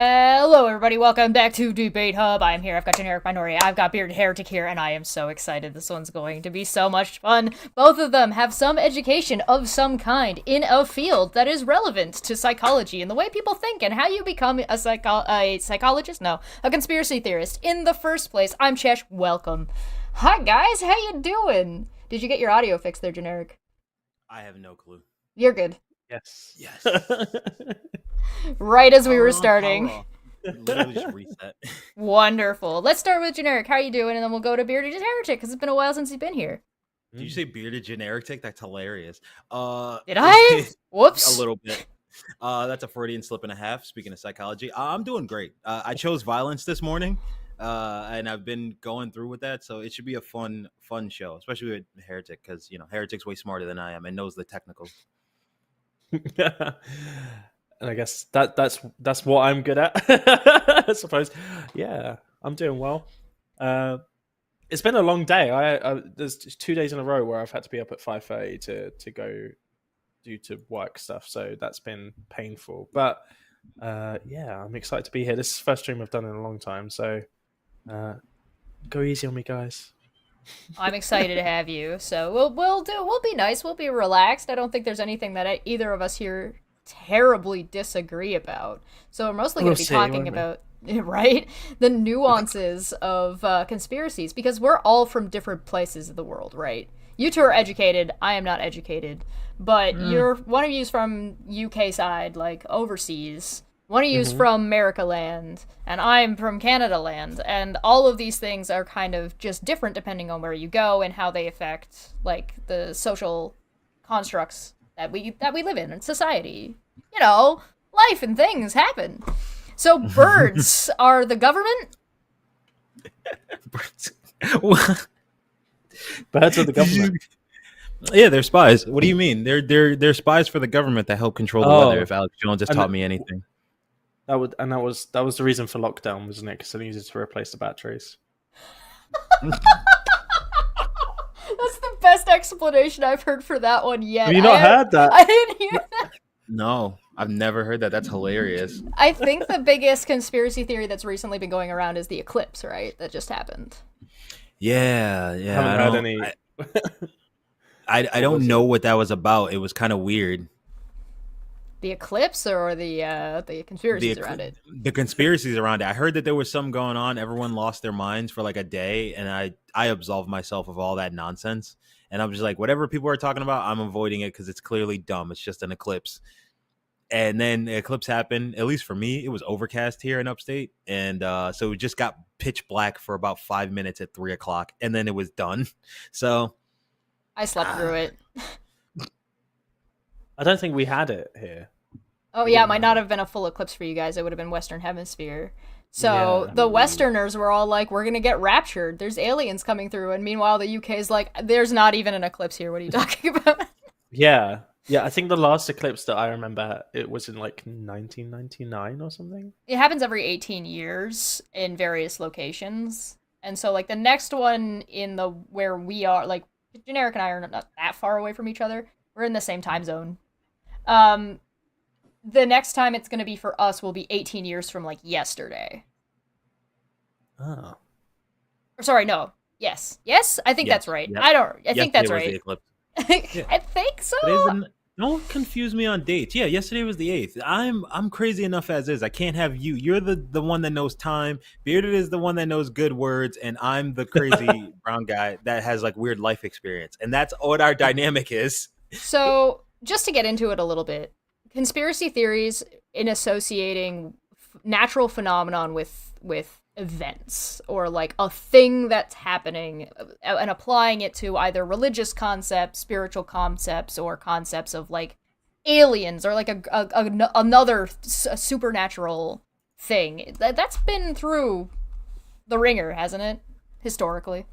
Hello, everybody. Welcome back to Debate Hub. I am here. I've got Generic Minority. I've got Bearded Heretic here, and I am so excited. This one's going to be so much fun. Both of them have some education of some kind in a field that is relevant to psychology and the way people think and how you become a psychologist? No, a conspiracy theorist in the first place. I'm Chesh. Welcome. Hi, guys. How you doing? Did you get your audio fixed there, Generic? I have no clue. You're good. Yes. Yes. Right as we were starting. Literally just reset. Wonderful. Let's start with Generic. How are you doing? And then we'll go to Bearded Heretic because it's been a while since you've been here. Did you say bearded generic tick? That's hilarious. Did I? Whoops. A little bit. That's a Freudian slip and a half. Speaking of psychology, I'm doing great. I chose violence this morning, and I've been going through with that, so it should be a fun show, especially with Heretic, because Heretic's way smarter than I am and knows the technicals. And I guess that's what I'm good at, I suppose. Yeah, I'm doing well. It's been a long day. There's 2 days in a row where I've had to be up at 5:30 to go due to work stuff, so that's been painful. But yeah, I'm excited to be here. This is the first stream I've done in a long time, so go easy on me, guys. I'm excited to have you. So we'll be nice. We'll be relaxed. I don't think there's anything that either of us here terribly disagree about. So we're mostly going to be talking about right the nuances of conspiracies because we're all from different places of the world, right? You two are educated. I am not educated, but one of you's from UK side, like overseas. One of you's from America land, and I'm from Canada land, and all of these things are kind of just different depending on where you go and how they affect, like, the social constructs that we live in society. You know, life and things happen. So birds are the government? Birds are the government. Yeah, they're spies. What do you mean? They're spies for the government that help control the weather. If Alex Jones has taught me anything. That was the reason for lockdown, wasn't it? Because they needed to replace the batteries. That's the best explanation I've heard for that one yet. Have you not heard that? I didn't hear that. No, I've never heard that. That's hilarious. I think the biggest conspiracy theory that's recently been going around is the eclipse, right? That just happened. Yeah. I haven't heard any. I don't know what that was about. It was kind of weird. The eclipse or the conspiracies around it? The conspiracies around it. I heard that there was some going on. Everyone lost their minds for like a day, and I absolved myself of all that nonsense. And I'm just like, whatever people are talking about, I'm avoiding it because it's clearly dumb. It's just an eclipse. And then the eclipse happened. At least for me, it was overcast here in upstate, and so it just got pitch black for about 5 minutes at 3:00, and then it was done. So I slept through it. I don't think we had it here. Oh yeah, it might not have been a full eclipse for you guys. It would have been Western Hemisphere. So the Westerners were all like, we're going to get raptured. There's aliens coming through. And meanwhile, the UK is like, there's not even an eclipse here. What are you talking about? Yeah. I think the last eclipse that I remember, it was in like 1999 or something. It happens every 18 years in various locations. And so like the next one where we are, like Generic and I are not that far away from each other. We're in the same time zone. The next time it's going to be for us will be 18 years from, like, yesterday. Oh. Or, sorry, no. Yes? I think that's right. Yep. I think that's right. Yeah. I think so. Don't confuse me on dates. Yeah, yesterday was the 8th. I'm crazy enough as is. I can't have you. You're the one that knows time. Bearded is the one that knows good words, and I'm the crazy brown guy that has, like, weird life experience. And that's what our dynamic is. So, just to get into it a little bit, conspiracy theories in associating natural phenomenon with events or like a thing that's happening and applying it to either religious concepts, spiritual concepts, or concepts of like aliens or like another supernatural thing. That's been through the ringer, hasn't it? Historically.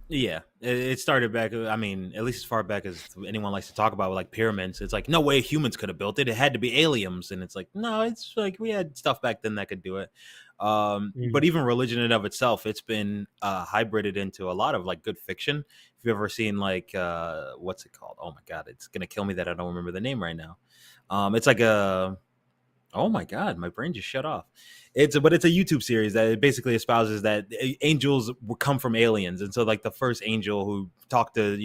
Yeah, it started back. I mean, at least as far back as anyone likes to talk about, with like pyramids. It's like no way humans could have built it. It had to be aliens, and it's like no, it's like we had stuff back then that could do it. But even religion in and of itself, it's been hybrided into a lot of like good fiction. If you've ever seen like what's it called? Oh my god, it's gonna kill me that I don't remember the name right now. It's like a Oh my god, my brain just shut off. But it's a YouTube series that it basically espouses that angels come from aliens, and so like the first angel who talked to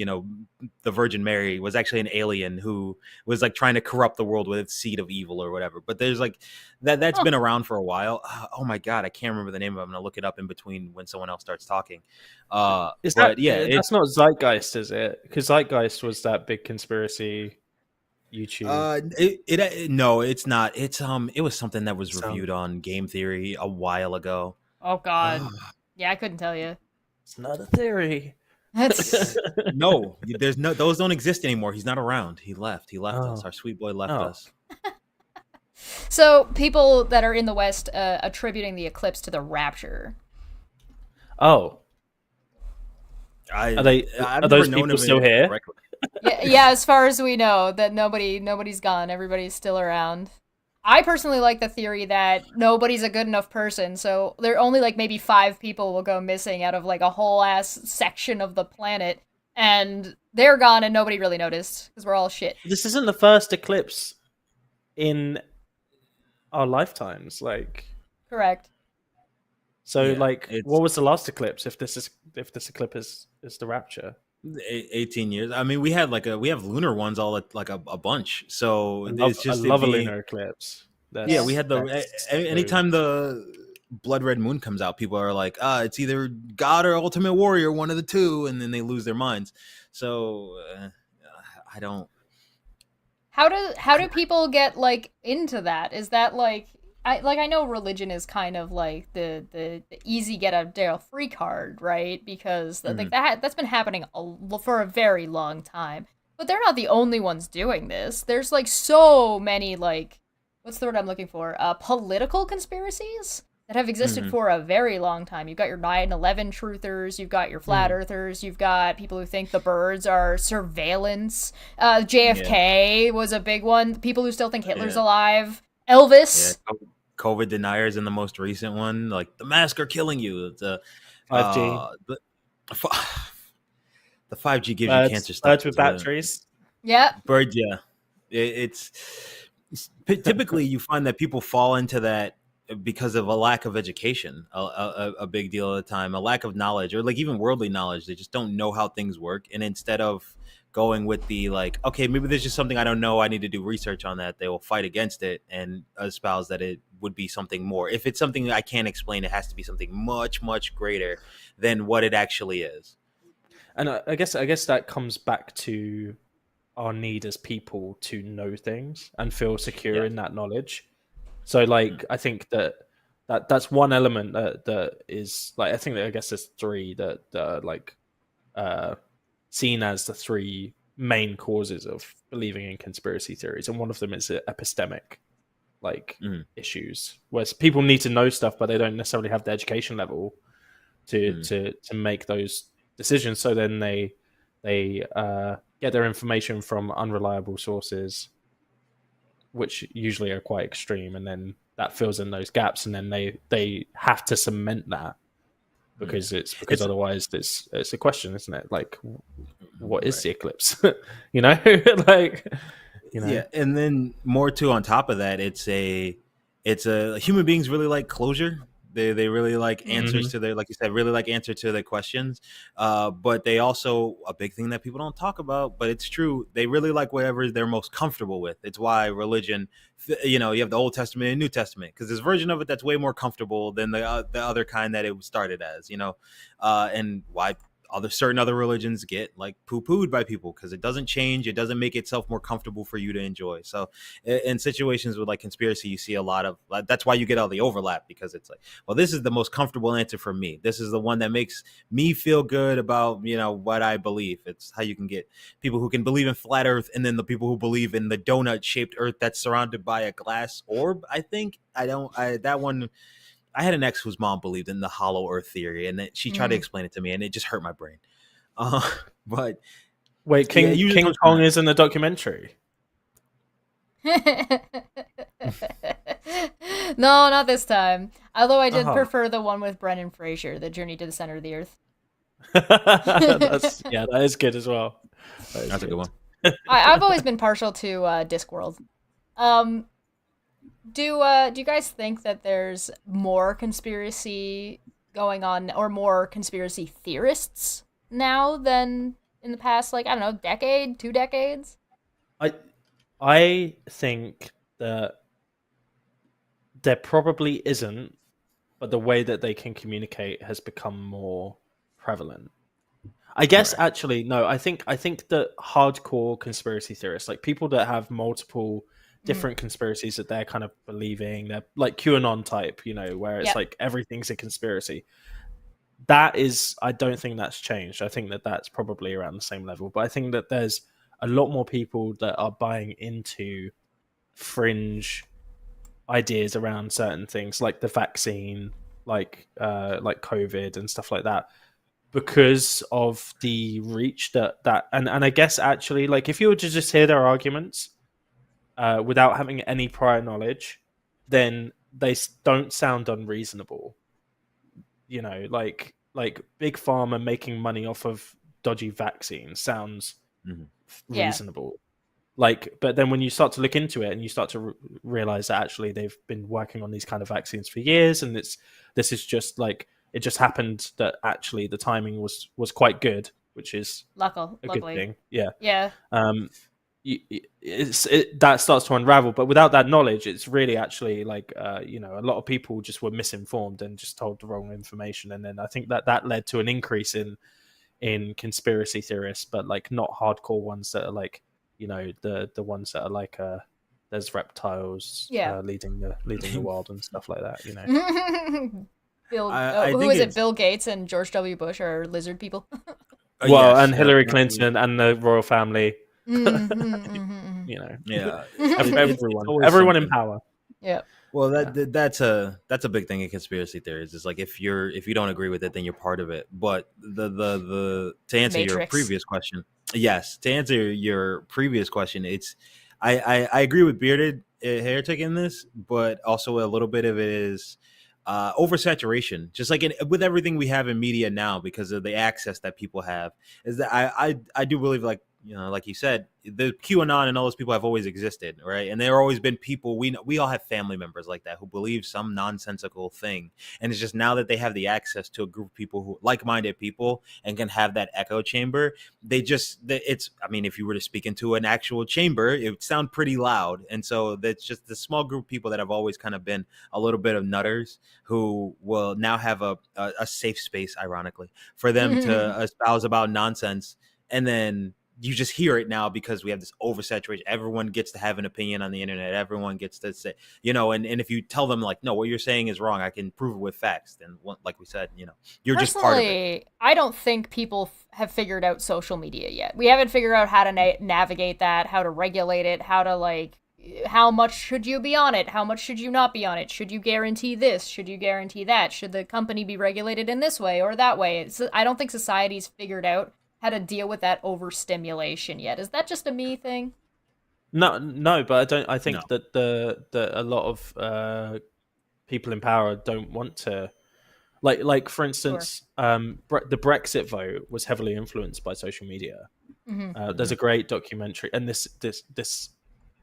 the Virgin Mary was actually an alien who was like trying to corrupt the world with its seed of evil or whatever. But there's like that's been around for a while. Oh my god, I can't remember the name of it. I'm gonna look it up in between when someone else starts talking. That's not Zeitgeist, is it? Because Zeitgeist was that big conspiracy YouTube. No, it's not. It was something that was reviewed on Game Theory a while ago. Oh god. Yeah, I couldn't tell you. It's not a theory. That's No, those don't exist anymore. He's not around. He left us. Our sweet boy left us. So people that are in the West attributing the eclipse to the rapture. Oh. Are those people still here? Correctly. Yeah, as far as we know, that nobody's gone. Everybody's still around. I personally like the theory that nobody's a good enough person, so there are only like maybe 5 people will go missing out of like a whole ass section of the planet, and they're gone and nobody really noticed because we're all shit. This isn't the first eclipse in our lifetimes, like. Correct. So, what was the last eclipse? If this eclipse is the rapture. 18 years. I mean, we have lunar ones all like a bunch. So it's just I love a lunar eclipse. We had anytime the blood red moon comes out, people are like, it's either God or Ultimate Warrior, one of the two, and then they lose their minds. So I don't. How do people get like into that? Is that like I know religion is kind of like the easy get out of jail free card, right? Because like that's been happening for a very long time. But they're not the only ones doing this. There's like so many like what's the word I'm looking for? Political conspiracies that have existed for a very long time. You've got your 9/11 truthers, you've got your flat earthers, you've got people who think the birds are surveillance. JFK was a big one. People who still think Hitler's alive. Elvis. Yeah. COVID deniers in the most recent one, like the masks are killing you. It's 5G. The 5G gives you cancer stuff. Birds with batteries. Yeah. Birds, yeah. It's typically you find that people fall into that because of a lack of education, a big deal of the time, a lack of knowledge, or like even worldly knowledge. They just don't know how things work, and instead of going with the like, okay, maybe there's just something I don't know, I need to do research on that, they will fight against it and espouse that it would be something more. If it's something that I can't explain, it has to be something much, much greater than what it actually is. And I guess that comes back to our need as people to know things and feel secure in that knowledge. So like I think that's one element that is like, I think that I guess there's 3 that are like seen as the 3 main causes of believing in conspiracy theories, and one of them is epistemic issues, where people need to know stuff, but they don't necessarily have the education level to make those decisions. So then they get their information from unreliable sources, which usually are quite extreme, and then that fills in those gaps, and then they have to cement that. Because otherwise it's a question, isn't it? Like, what is the eclipse? Yeah, and then more too on top of that, it's a human beings really like closure. They really like answers to their, like you said, really like answer to their questions. But they also, a big thing that people don't talk about, but it's true, they really like whatever they're most comfortable with. It's why religion, you have the Old Testament and New Testament, because there's a version of it that's way more comfortable than the other kind that it started as, and why certain other religions get like poo-pooed by people, because it doesn't change, it doesn't make itself more comfortable for you to enjoy. So in situations with like conspiracy, you see a lot of that's why you get all the overlap, because it's like, well, this is the most comfortable answer for me, this is the one that makes me feel good about what I believe. It's how you can get people who can believe in flat earth, and then the people who believe in the donut shaped earth that's surrounded by a glass orb. I had an ex whose mom believed in the hollow earth theory, and she tried to explain it to me, and it just hurt my brain. But wait, King Kong is in the documentary? No, not this time. Although I did prefer the one with Brendan Fraser, The Journey to the Center of the Earth. That is good as well. That's a good one. I've always been partial to Discworld. Do you guys think that there's more conspiracy going on, or more conspiracy theorists now than in the past, like, I don't know, decade, 2 decades? I I think that there probably isn't, but the way that they can communicate has become more prevalent. I guess Right. actually no. I think that hardcore conspiracy theorists, like people that have multiple Mm. different conspiracies that they're kind of believing, they're like QAnon type, where it's Yep. like everything's a conspiracy. That is, I don't think that's changed. I think that that's probably around the same level. But I think that there's a lot more people that are buying into fringe ideas around certain things, like the vaccine, like COVID and stuff like that, because of the reach and I guess actually, like, if you were to just hear their arguments without having any prior knowledge, then they don't sound unreasonable. Like big pharma making money off of dodgy vaccines sounds Mhm. Yeah. reasonable. Like, but then when you start to look into it and you start to realize that actually they've been working on these kind of vaccines for years, and this is just like, it just happened that actually the timing was quite good, which is a good Luckily. thing. Yeah. Yeah. um that starts to unravel, but without that knowledge, it's really actually like, a lot of people just were misinformed and just told the wrong information, and then I think that led to an increase in conspiracy theorists, but like not hardcore ones that are like, the ones that are like, there's reptiles Yeah. leading the world and stuff like that. I Who think is it? it's Bill Gates and George W. Bush are lizard people. Well, yes, and Hillary definitely. Clinton and the royal family. Mm-hmm. you know, Yeah, it's everyone, always everyone in something. power. Yeah. Well, Yeah. that's a big thing in conspiracy theories. It's like if you don't agree with it, then you're part of it. But the to The answer your Matrix. previous question, yes, to answer your previous question, it's I agree with bearded heretic in this, but also a little bit of it is oversaturation. Just like with everything we have in media now, because of the access that people have, is that I do believe, like, like you said, the QAnon and all those people have always existed, right? And there have always been people, we all have family members like that who believe some nonsensical thing, and it's just now that they have the access to a group of people who like-minded people and can have that echo chamber, it's, I mean, if you were to speak into an actual chamber, it would sound pretty loud, and so that's just the small group of people that have always kind of been a little bit of nutters who will now have a safe space, ironically, for them to espouse about nonsense, and then you just hear it now because we have this oversaturation. Everyone gets to have an opinion on the internet. Everyone gets to say, and if you tell them, like, no, what you're saying is wrong, I can prove it with facts. Then, like we said, you're just part of it. Personally, I don't think people have figured out social media yet. We haven't figured out how to navigate that, how to regulate it, how to, like, how much should you be on it? How much should you not be on it? Should you guarantee this? Should you guarantee that? Should the company be regulated in this way or that way? I don't think society's figured out how to deal with that overstimulation yet. Is that just a me thing? No, no, but I don't. I No. think that a lot of people in power don't want to, like for Sure. instance, the Brexit vote was heavily influenced by social media. Mm-hmm. There's Mhm. a great documentary, and this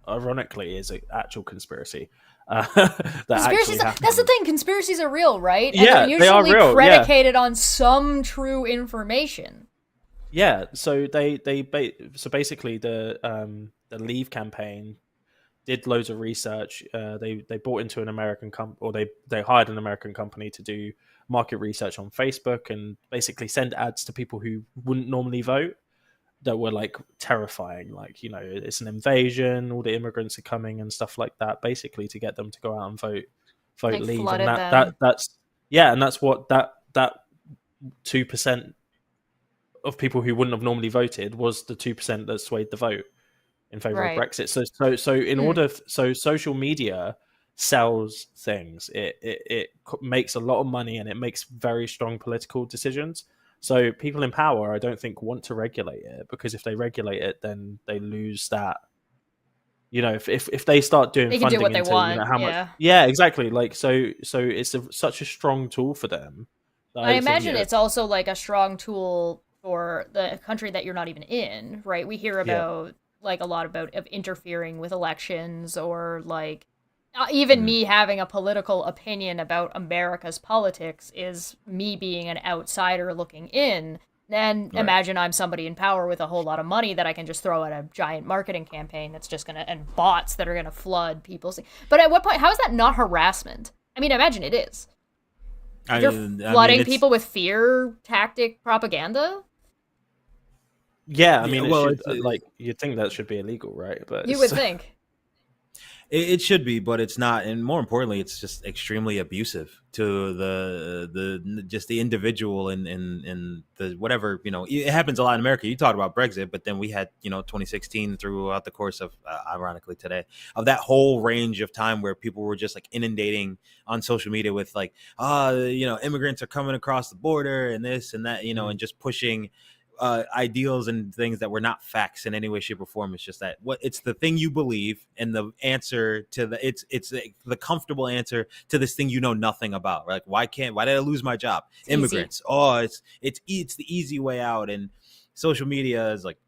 ironically is an actual conspiracy that actually Conspiracies, that's the happened. thing. Conspiracies are real, right? And they're Yeah, they are usually real. Yeah, predicated on some true information. yeah. So so basically the Leave campaign did loads of research. They bought into an American company, or they hired an American company to do market research on Facebook and basically send ads to people who wouldn't normally vote, that were like terrifying, like, it's an invasion, all the immigrants are coming and stuff like that, basically to get them to go out and vote Like, Leave. And flooded them. that's yeah, and that's what that 2% of people who wouldn't have normally voted was the 2% that swayed the vote in favor of Right. Brexit. So in Hmm. order, so social media sells things. It makes a lot of money, and it makes very strong political decisions. So people in power, I don't think, want to regulate it, because if they regulate it, then they lose that. If they start doing They can do funding what they into, want. how much, Yeah. yeah, exactly. Like, so it's such a strong tool for them that I I think imagine that, it's also like a strong tool for the country that you're not even in, right? We hear yeah. about, like, a lot about of interfering with elections, or like even me having a political opinion about America's politics is me being an outsider looking in. And imagine I'm somebody in power with a whole lot of money that I can just throw at a giant marketing campaign that's just gonna, and bots that are gonna flood people's. But at what point, how is that not harassment? I mean, imagine it is. You're flooding people with fear tactic propaganda. Yeah, I mean, well, like you'd think that should be illegal, right? But you would think. It should be, but it's not, and more importantly, it's just extremely abusive to the just the individual and the whatever, you know. It happens a lot in America. You talked about Brexit, but then we had, you know, 2016 throughout the course of ironically today, of that whole range of time where people were just like inundating on social media with like, you know, immigrants are coming across the border and this and that, you know, and just pushing ideals and things that were not facts in any way, shape, or form. It's just that it's the thing you believe, and the answer to it's the comfortable answer to this thing you know nothing about. Like, why did I lose my job? It's immigrants. Easy. Oh, it's the easy way out. And social media is like,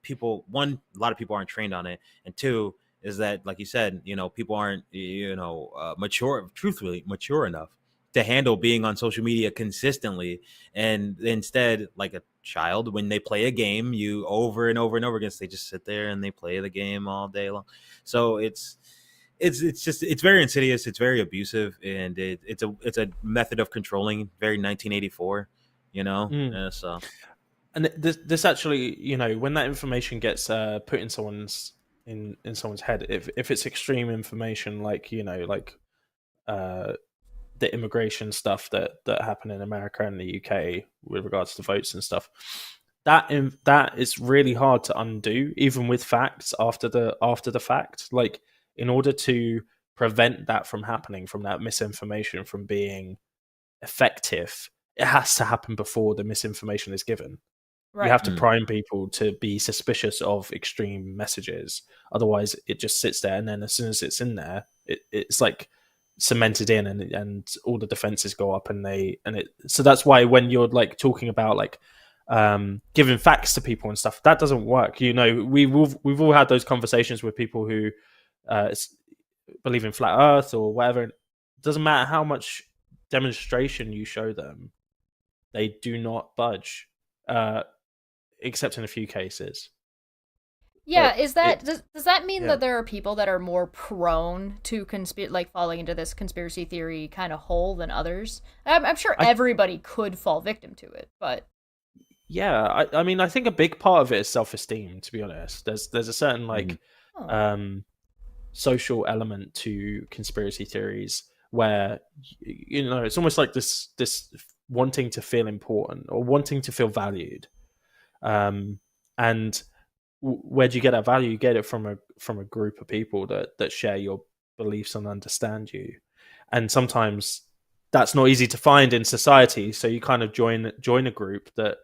people, one, a lot of people aren't trained on it, and two is that, like you said, you know, people aren't, you know, truthfully mature enough to handle being on social media consistently. And instead, like a child, when they play a game, you over and over and over again, they just sit there and they play the game all day long. So it's very insidious, it's very abusive, and it's a method of controlling, very 1984, you know. So, and this actually, you know, when that information gets put in someone's head, if it's extreme information, like, you know, like the immigration stuff that happened in America and the UK with regards to votes and stuff, that is really hard to undo, even with facts after the fact. Like, in order to prevent that from happening, from that misinformation from being effective, it has to happen before the misinformation is given. Right. You have to prime people to be suspicious of extreme messages. Otherwise, it just sits there, and then as soon as it's in there, it's like cemented in, and all the defenses go up, so that's why when you're like talking about like giving facts to people and stuff, that doesn't work. You know, we've all had those conversations with people who believe in flat earth or whatever. It doesn't matter how much demonstration you show them, they do not budge, except in a few cases. Yeah, does that mean that there are people that are more prone to like falling into this conspiracy theory kind of hole than others? I'm sure everybody could fall victim to it, but yeah, I mean, I think a big part of it is self-esteem. To be honest, there's a certain like social element to conspiracy theories where, you know, it's almost like this wanting to feel important or wanting to feel valued, and where do you get that value? You get it from a group of people that share your beliefs and understand you. And sometimes that's not easy to find in society, so you kind of join a group that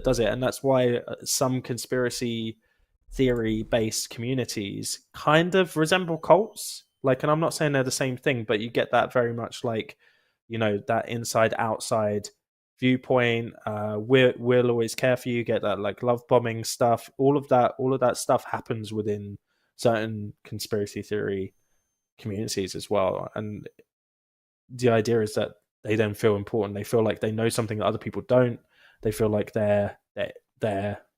does it. And that's why some conspiracy theory based communities kind of resemble cults. Like, and I'm not saying they're the same thing, but you get that very much, like, you know, that inside outside viewpoint. We'll always care for you. Get that like love bombing stuff. All of that stuff happens within certain conspiracy theory communities as well. And the idea is that they then feel important. They feel like they know something that other people don't. They feel like they're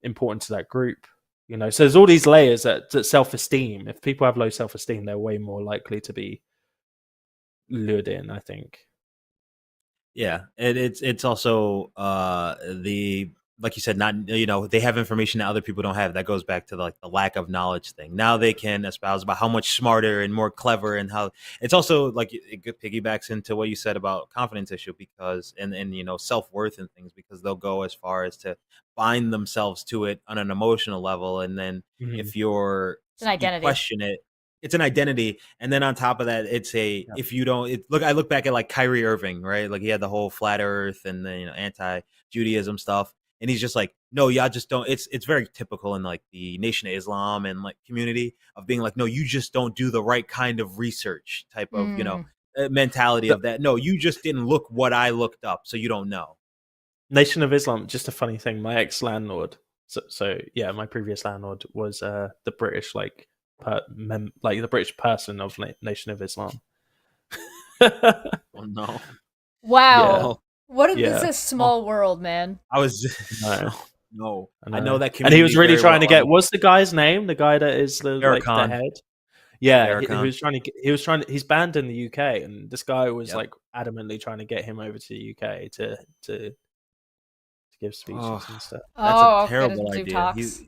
important to that group. You know, so there's all these layers that self-esteem. If people have low self-esteem, they're way more likely to be lured in, I think. Yeah, and it's also like you said, not, you know, they have information that other people don't have. That goes back to the lack of knowledge thing. Now they can espouse about how much smarter and more clever, and how it's also like it piggybacks into what you said about confidence issue, because and you know, self-worth and things, because they'll go as far as to bind themselves to it on an emotional level, and then if you question it, it's an identity. And then on top of that, it's if you don't, I look back at like Kyrie Irving, right? Like, he had the whole flat earth and the, you know, anti-Judaism stuff. And he's just like, no, y'all just don't. It's very typical in like the Nation of Islam and like community of being like, no, you just don't do the right kind of research type of, you know, mentality of that. No, you just didn't look what I looked up, so you don't know. Nation of Islam, just a funny thing. My ex-landlord, so yeah, my previous landlord was the British like like the British person of Nation of Islam. Oh no! Wow. Yeah, This is yeah. a small world, man. I was No. no. I I know that and he was community really very trying well. to get. What's the guy's name? The guy that is the Farrakhan. head. Yeah, he Farrakhan. was trying to. He was trying. He's banned in the UK, and this guy was Yep. like adamantly trying to get him over to the UK to give speeches and stuff. That's a Okay, to terrible do idea. talks.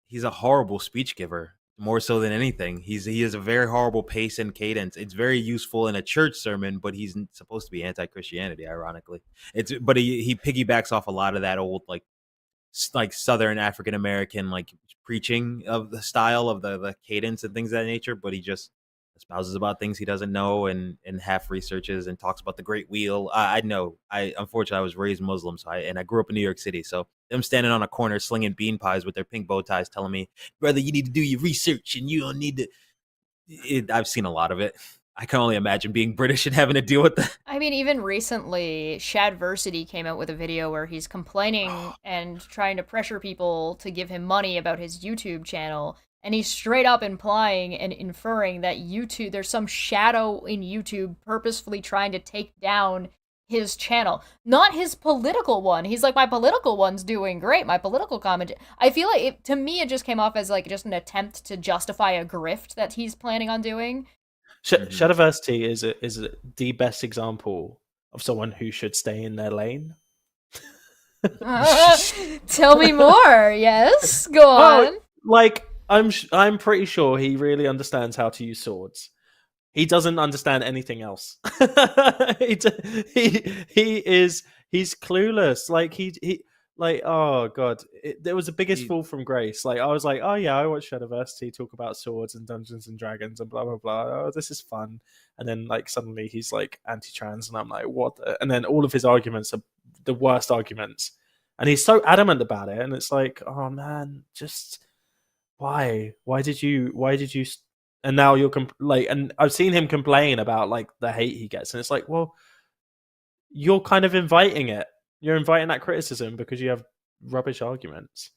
He's a horrible speech giver, more so than anything. He has a very horrible pace and cadence. It's very useful in a church sermon, but he's supposed to be anti-Christianity, ironically. But he piggybacks off a lot of that old like Southern African American like preaching of the style of the cadence and things of that nature, but he just espouses about things he doesn't know and half researches and talks about the Great Wheel. I know. I unfortunately I was raised Muslim, so I grew up in New York City, so them standing on a corner slinging bean pies with their pink bow ties, telling me, "Brother, you need to do your research and you don't need to." I've seen a lot of it. I can only imagine being British and having to deal with that. I mean, even recently, Shadversity came out with a video where he's complaining and trying to pressure people to give him money about his YouTube channel. And he's straight up implying and inferring that there's some shadow in YouTube purposefully trying to take down his channel. Not his political one. He's like, my political one's doing great. My political comment. I feel like, to me, it just came off as like just an attempt to justify a grift that he's planning on doing. Shadiversity is the best example of someone who should stay in their lane. Tell me more. Yes, go on. Like I'm pretty sure he really understands how to use swords. He doesn't understand anything else. He's clueless. Like he like, oh god, there was the biggest fall from grace. Like I was like, oh yeah, I watched Shadiversity talk about swords and Dungeons and Dragons and blah blah blah. Oh, this is fun. And then like suddenly he's like anti-trans, and I'm like, what? And then all of his arguments are the worst arguments, and he's so adamant about it. And it's like, oh man, just why? Why did you? And now you're and I've seen him complain about like the hate he gets, and it's like, well, you're kind of inviting it. You're inviting that criticism because you have rubbish arguments.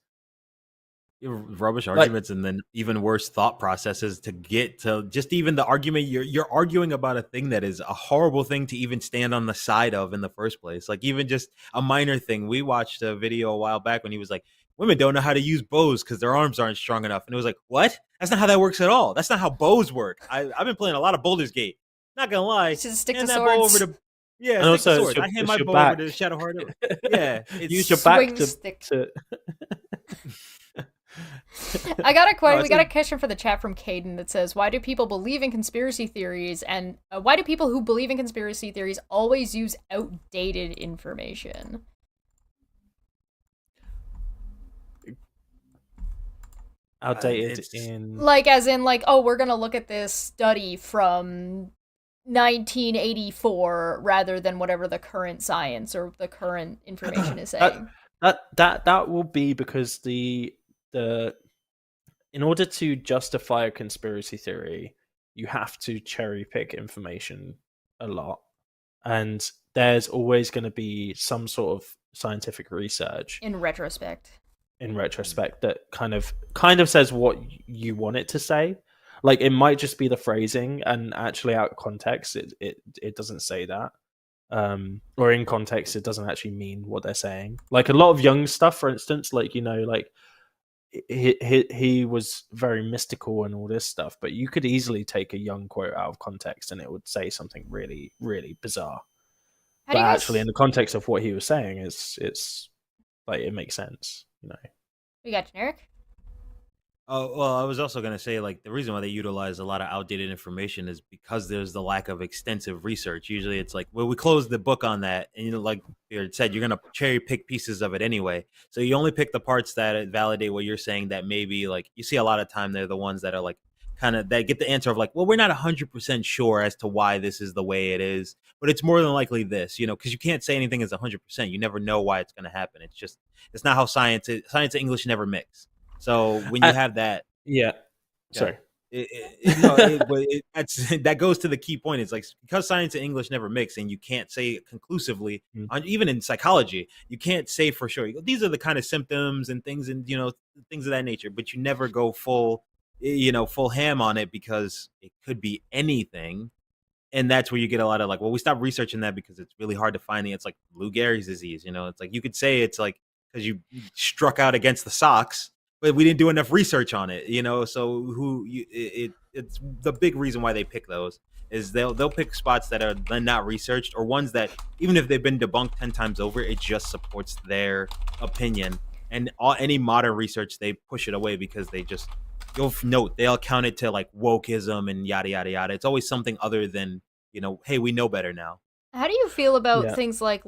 Rubbish arguments, and then even worse thought processes to get to just even the argument. You're arguing about a thing that is a horrible thing to even stand on the side of in the first place. Like even just a minor thing. We watched a video a while back when he was like, women don't know how to use bows because their arms aren't strong enough. And it was like, what? That's not how that works at all. That's not how bows work. I've been playing a lot of Baldur's Gate. Not gonna lie. Just stick to that swords. bow over to and also swords. I hand my bow over to Shadowheart. Yeah, use your back to I got a question. We got a question for the chat from Caden that says, "Why do people believe in conspiracy theories? And why do people who believe in conspiracy theories always use outdated information?" Outdated in like, as in, like, oh, we're gonna look at this study from 1984 rather than whatever the current science or the current information is saying. That will be because the in order to justify a conspiracy theory, you have to cherry pick information a lot, and there's always going to be some sort of scientific research in retrospect that kind of says what you want it to say. Like it might just be the phrasing, and actually out of context it doesn't say that, or in context it doesn't actually mean what they're saying. Like a lot of Jung stuff, for instance, like, you know, like he was very mystical and all this stuff, but you could easily take a Jung quote out of context and it would say something really, really bizarre. But actually in the context of what he was saying, it's like it makes sense, you know. We got generic. Oh, well, I was also going to say, like, the reason why they utilize a lot of outdated information is because there's the lack of extensive research. Usually it's like, well, we closed the book on that. And, you know, like you said, you're going to cherry pick pieces of it anyway. So you only pick the parts that validate what you're saying, that maybe, like, you see a lot of time they're the ones that are, like, kind of, that get the answer of, like, well, we're not 100% sure as to why this is the way it is. But it's more than likely this, you know, because you can't say anything is 100%. You never know why it's going to happen. It's just, it's not how science is. Science and English never mix. So when you have that, sorry, that goes to the key point. It's like, because science and English never mix, and you can't say conclusively, even in psychology, you can't say for sure. You go, these are the kind of symptoms and things, and, you know, things of that nature. But you never go full full ham on it because it could be anything. And that's where you get a lot of like, well, we stopped researching that because it's really hard to find it. It's like Lou Gehrig's disease, it's like you could say it's like because you struck out against the Sox, but we didn't do enough research on it, So it's the big reason why they pick those is they'll pick spots that are not researched or ones that even if they've been debunked 10 times over, it just supports their opinion. And any modern research, they push it away because you'll note they'll count it to like wokeism and yada yada yada. It's always something other than hey, we know better now. How do you feel about things like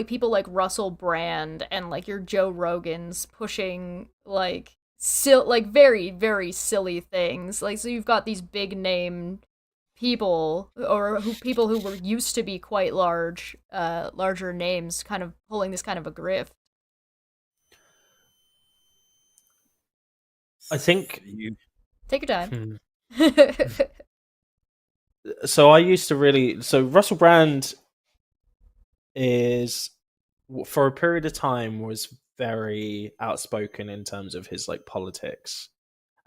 people like Russell Brand and like your Joe Rogans pushing like very very silly things? Like, so you've got these big name people people who were used to be quite larger names, kind of pulling this kind of a grift. I think you take your time. So I used to Russell Brand is for a period of time was very outspoken in terms of his like politics,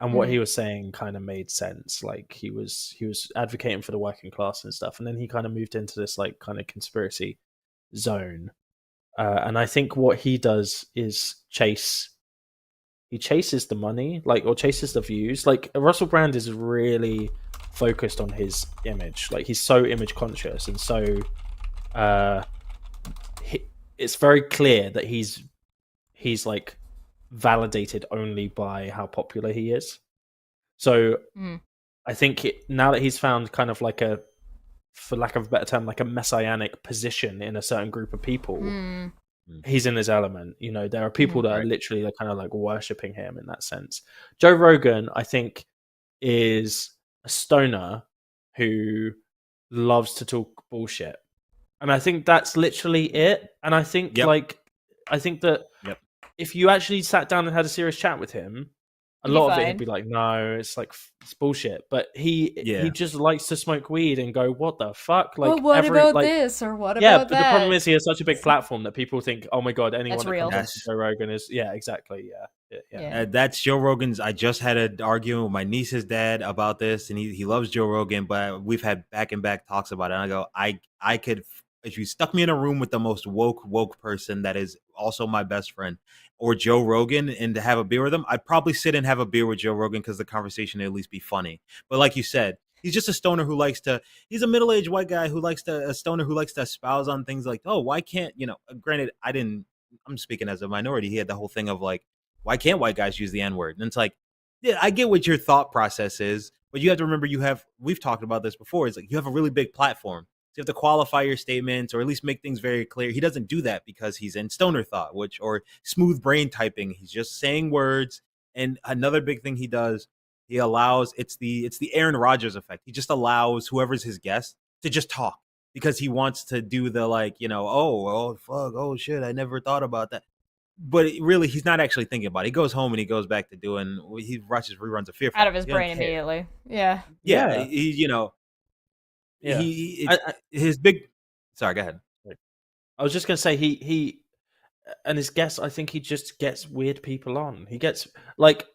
and what he was saying kind of made sense. Like he was advocating for the working class and stuff, and then he kind of moved into this like kind of conspiracy zone. And I think what he does is he chases the money, or chases the views. Like Russell Brand is really focused on his image. Like he's so image conscious, and so it's very clear that he's like validated only by how popular he is. So I think now that he's found kind of like for lack of a better term, like a messianic position in a certain group of people, he's in his element. There are people that are literally like kind of like worshipping him in that sense. Joe Rogan, I think, is a stoner who loves to talk bullshit, and I think that's literally it. And I think I think that if you actually sat down and had a serious chat with him, a lot of it he'd be like, no, it's like it's bullshit. But he just likes to smoke weed and go, what the fuck? Like, well, what about this or what about that? But the problem is he has such a big platform that people think, oh my god, anyone that comes on Joe Rogan is exactly. That's Joe Rogan's. I just had an argument with my niece's dad about this, and he loves Joe Rogan, but we've had back and back talks about it. And I go, I could, if you stuck me in a room with the most woke person that is also my best friend, or Joe Rogan, and to have a beer with him, I'd probably sit and have a beer with Joe Rogan because the conversation would at least be funny. But like you said, he's just a stoner who he's a middle-aged white guy a stoner who likes to espouse on things like, oh, why can't, granted, I'm speaking as a minority. He had the whole thing of like, why can't white guys use the N-word? And it's like, yeah, I get what your thought process is, but you have to remember we've talked about this before. It's like you have a really big platform. So you have to qualify your statements or at least make things very clear. He doesn't do that because he's in stoner thought, or smooth brain typing. He's just saying words. And another big thing he does, he allows, it's the Aaron Rodgers effect. He just allows whoever's his guest to just talk because he wants to do the like, oh, fuck, oh shit, I never thought about that. But really, he's not actually thinking about it. He goes home and he goes back to he watches reruns of Fear Factor. Out of his brain immediately. Yeah. His big. Sorry, go ahead. I was just gonna say he and his guests. I think he just gets weird people on. He gets like,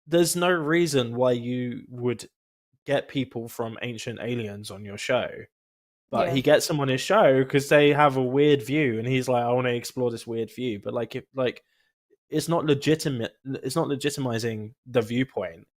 there's no reason why you would get people from Ancient Aliens on your show, but he gets them on his show because they have a weird view, and he's like, I want to explore this weird view. But it's not legitimate. It's not legitimizing the viewpoint.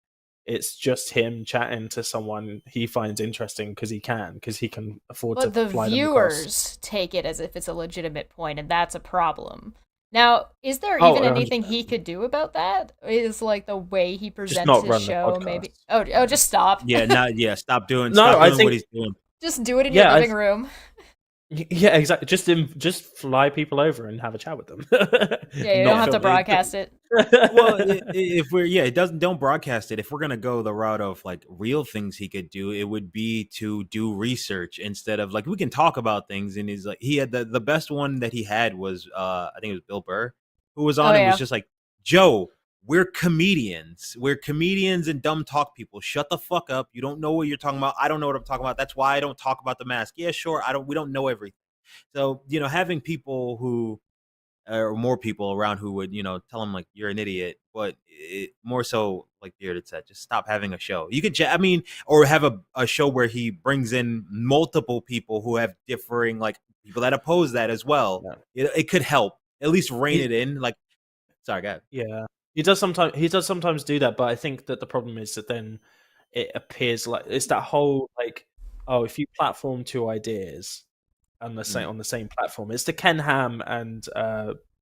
It's just him chatting to someone he finds interesting because he can afford to fly them across. But the viewers take it as if it's a legitimate point, and that's a problem. Now, is there even anything he could do about that? Is like the way he presents his show maybe? Oh, just stop. Stop doing what he's doing. Just do it in your living room. Yeah, exactly. Just fly people over and have a chat with them. You don't have to broadcast it. Well, if don't broadcast it. If we're gonna go the route of like real things he could do, it would be to do research instead of like, we can talk about things. And he's like, he had the best one that he had was I think it was Bill Burr, who was on and was just like, Joe, we're comedians and dumb talk people. Shut the fuck up. You don't know what you're talking about. I don't know what I'm talking about. That's why I don't talk about the mask. Yeah, sure. We don't know everything. So, having people who or more people around who would, tell him like you're an idiot. But more so, like Bearded said, just stop having a show. You could, I mean, or have a show where he brings in multiple people who have differing, like people that oppose that as well. Yeah. It could help at least rein it in. Like, sorry, go ahead. Yeah, he does sometimes do that, but I think that the problem is that then it appears like it's that whole like, oh, if you platform two ideas on the same platform, it's the Ken Ham and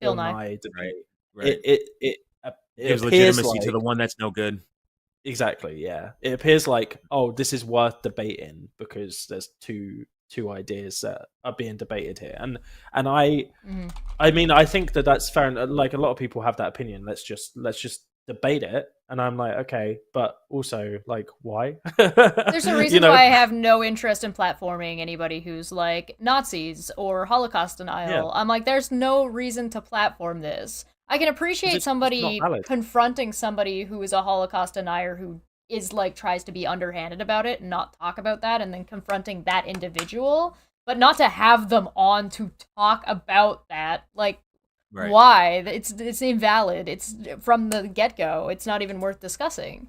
Bill Nye debate. Right. It gives appears legitimacy like, to the one that's no good. Exactly, yeah. It appears like, oh, this is worth debating because there's two ideas that are being debated here, and I mean, I think that that's fair. Like a lot of people have that opinion. Let's just debate it, and I'm like, okay, but also like, why? There's a reason why I have no interest in platforming anybody who's like Nazis or Holocaust denial. I'm like, there's no reason to platform this. I can appreciate somebody confronting somebody who is a Holocaust denier who is like tries to be underhanded about it and not talk about that, and then confronting that individual, but not to have them on to talk about that. Like, why? It's invalid. It's from the get-go. It's not even worth discussing.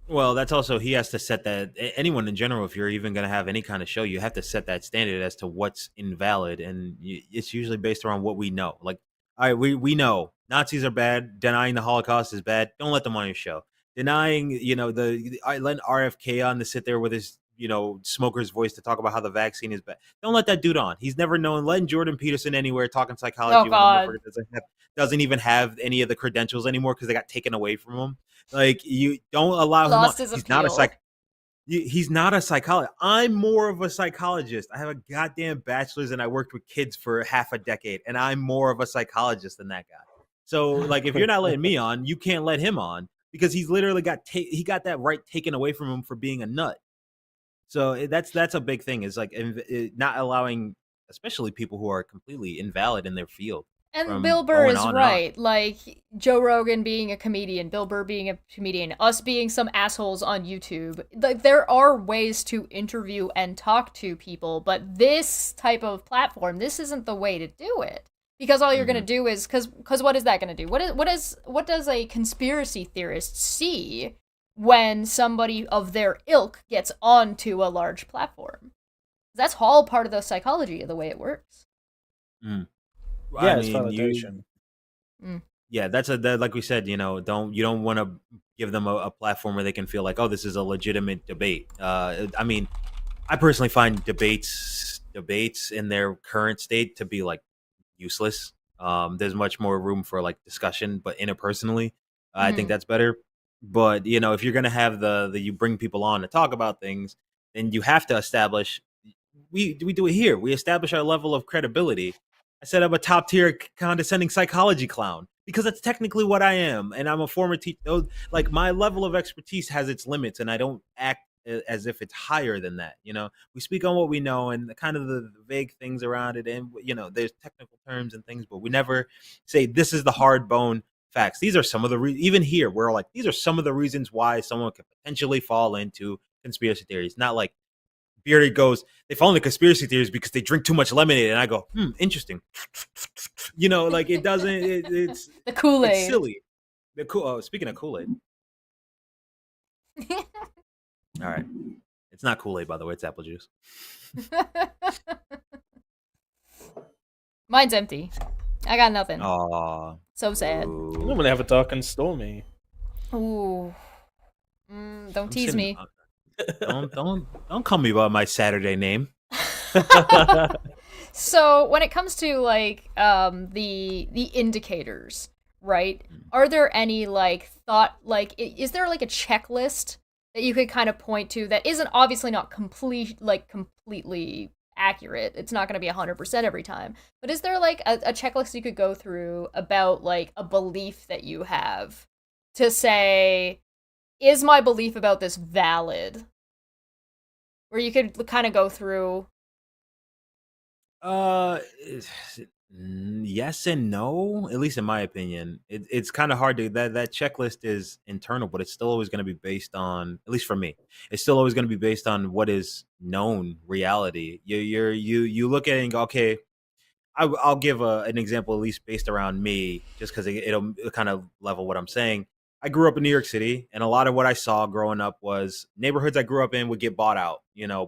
Well, that's also, he has to set that. Anyone in general, if you're even going to have any kind of show, you have to set that standard as to what's invalid, and it's usually based around what we know. Like, all right, we know Nazis are bad. Denying the Holocaust is bad. Don't let them on your show. Denying, letting RFK on to sit there with his, smoker's voice to talk about how the vaccine is bad. Don't let that dude on. He's never known. Letting Jordan Peterson anywhere talking psychology when the doesn't even have any of the credentials anymore because they got taken away from him. Like, you don't allow him on. He's not a He's not a psychologist. I'm more of a psychologist. I have a goddamn bachelor's and I worked with kids for half a decade, and I'm more of a psychologist than that guy. So, like, if you're not letting me on, you can't let him on because he's literally got that right taken away from him for being a nut. So that's a big thing. Is like not allowing, especially people who are completely invalid in their field. And Bill Burr is right. Like, Joe Rogan being a comedian, Bill Burr being a comedian, us being some assholes on YouTube. Like, there are ways to interview and talk to people, but this type of platform, this isn't the way to do it. Because all you're going to do is, because what is that going to do? What does a conspiracy theorist see when somebody of their ilk gets onto a large platform? That's all part of the psychology of the way it works. Yeah, it's validation. Yeah, that's like we said, you don't want to give them a platform where they can feel like, oh, this is a legitimate debate. I mean, I personally find debates in their current state to be like useless. There's much more room for like discussion, but interpersonally, I think that's better. But if you're gonna have you bring people on to talk about things, then you have to establish. We do it here. We establish our level of credibility. I said I'm a top tier condescending psychology clown because that's technically what I am, and I'm a former teacher. Like, my level of expertise has its limits, and I don't act as if it's higher than that. We speak on what we know and kind of the vague things around it, and there's technical terms and things, but we never say this is the hard bone facts. These are some of the even here we're like, these are some of the reasons why someone could potentially fall into conspiracy theories. Not like Beardy goes, they fall into conspiracy theories because they drink too much lemonade, and I go, interesting. Like, it doesn't. It's the Kool-Aid. It's silly. Speaking of Kool-Aid. All right, it's not Kool-Aid, by the way. It's apple juice. Mine's empty. I got nothing. Aw, so sad. You normally have a dark and stormy. Ooh, don't tease me. Don't call me by my Saturday name. So when it comes to like the indicators, right? Are there any like is there like a checklist that you could kind of point to that isn't obviously not completely accurate? It's not going to be 100% every time. But is there like a checklist you could go through about like a belief that you have to say, is my belief about this valid? Where you could kind of go through. Yes and no. At least in my opinion, it's kind of hard to that checklist is internal, but it's still always going to be based on, at least for me, it's still always going to be based on what is known reality. You look at it and go, okay, I'll give an example, at least based around me, just because it'll kind of level what I'm saying. I grew up in New York City, and a lot of what I saw growing up was neighborhoods I grew up in would get bought out,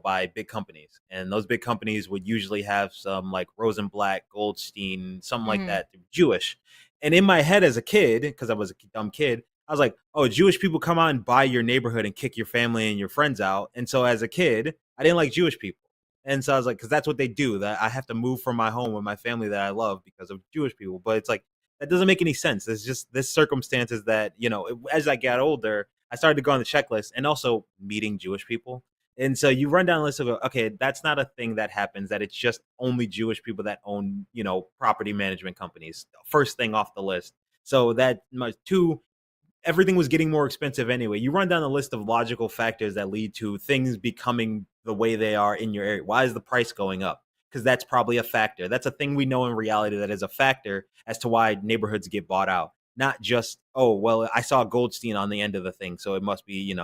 by big companies, and those big companies would usually have some like Rosenblatt, Goldstein, something like Mm-hmm. that, Jewish. And in my head as a kid, because I was a dumb kid, I was like, "Oh, Jewish people come out and buy your neighborhood and kick your family and your friends out." And so as a kid, I didn't like Jewish people. And so I was like, because that's what they do. That I have to move from my home with my family that I love because of Jewish people. But it's like that doesn't make any sense. It's just this circumstances that as I got older, I started to go on the checklist and also meeting Jewish people. And so you run down a list of okay, that's not a thing that happens. That it's just only Jewish people that own property management companies. First thing off the list. So that two, everything was getting more expensive anyway. You run down the list of logical factors that lead to things becoming the way they are in your area. Why is the price going up? Because that's probably a factor. That's a thing we know in reality that is a factor as to why neighborhoods get bought out. Not just, oh, well, I saw Goldstein on the end of the thing, so it must be,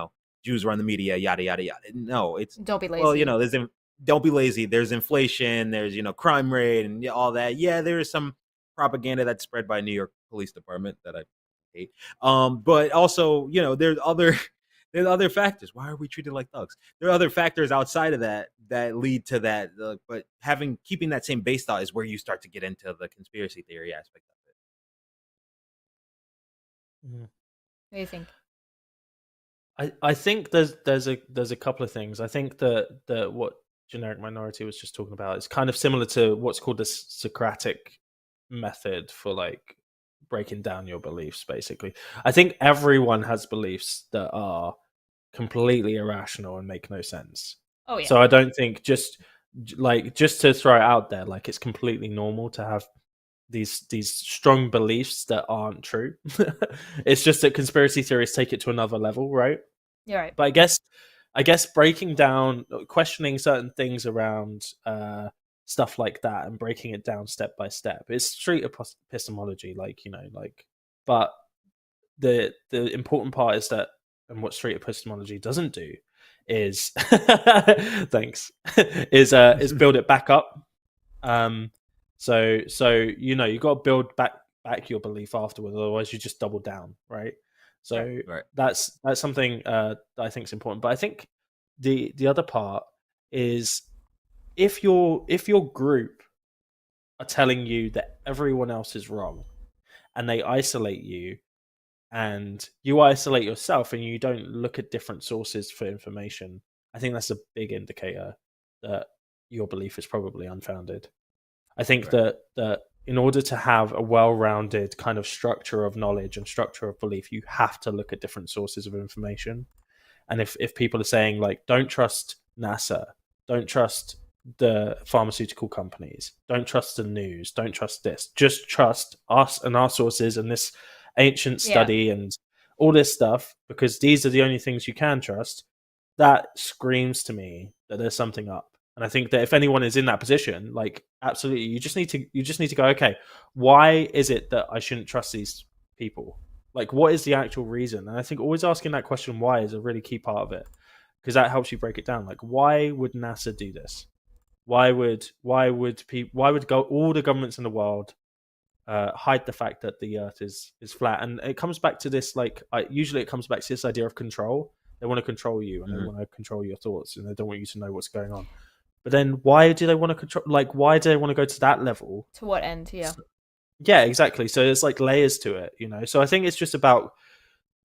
Jews run the media, yada, yada, yada. No, it's, Don't be well, lazy. don't be lazy. There's inflation, there's, crime rate and all that. Yeah, there is some propaganda that's spread by New York Police Department that I hate. But also, there's other factors. Why are we treated like thugs? There are other factors outside of that lead to that. But keeping that same base thought is where you start to get into the conspiracy theory aspect of Mm. What do you think? I think there's a couple of things. I think that what Generic Minority was just talking about is kind of similar to what's called the Socratic method for like breaking down your beliefs. Basically, I think everyone has beliefs that are completely irrational and make no sense. Oh yeah. So I don't think just to throw it out there, like it's completely normal to have these strong beliefs that aren't true. It's just that conspiracy theorists take it to another level, right? You're right. But I guess breaking down, questioning certain things around stuff like that, and breaking it down step by step is street epistemology, But the important part is that, and what street epistemology doesn't do, is thanks is it. build it back up. So you got to build back your belief afterwards, otherwise you just double down, right? So Right. that's something that I think is important. But I think the other part is if your group are telling you that everyone else is wrong and they isolate you and you isolate yourself and you don't look at different sources for information, I think that's a big indicator that your belief is probably unfounded. I think Right. that in order to have a well-rounded kind of structure of knowledge and structure of belief, you have to look at different sources of information. And if people are saying like, don't trust NASA, don't trust the pharmaceutical companies, don't trust the news, don't trust this, just trust us and our sources and this ancient Yeah. study and all this stuff, because these are the only things you can trust, that screams to me that there's something up. And I think that if anyone is in that position, like absolutely, you just need to go, okay, why is it that I shouldn't trust these people? Like, what is the actual reason? And I think always asking that question why is a really key part of it, because that helps you break it down. Like, why would NASA do this? Why would go all the governments in the world hide the fact that the Earth is flat? And it comes back to this, like, usually it comes back to this idea of control. They want to control you, and they want to control your thoughts, and they don't want you to know what's going on. But then, why do they want to control? Like, why do they want to go to that level? To what end? Yeah. Yeah, exactly. So there's like layers to it, So I think it's just about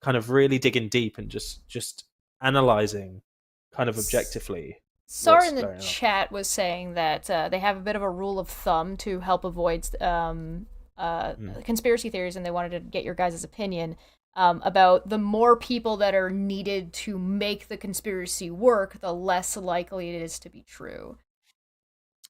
kind of really digging deep and just analyzing kind of objectively Sar what's in the going on. chat was saying that they have a bit of a rule of thumb to help avoid conspiracy theories, and they wanted to get your guys' opinion about the more people that are needed to make the conspiracy work, the less likely it is to be true.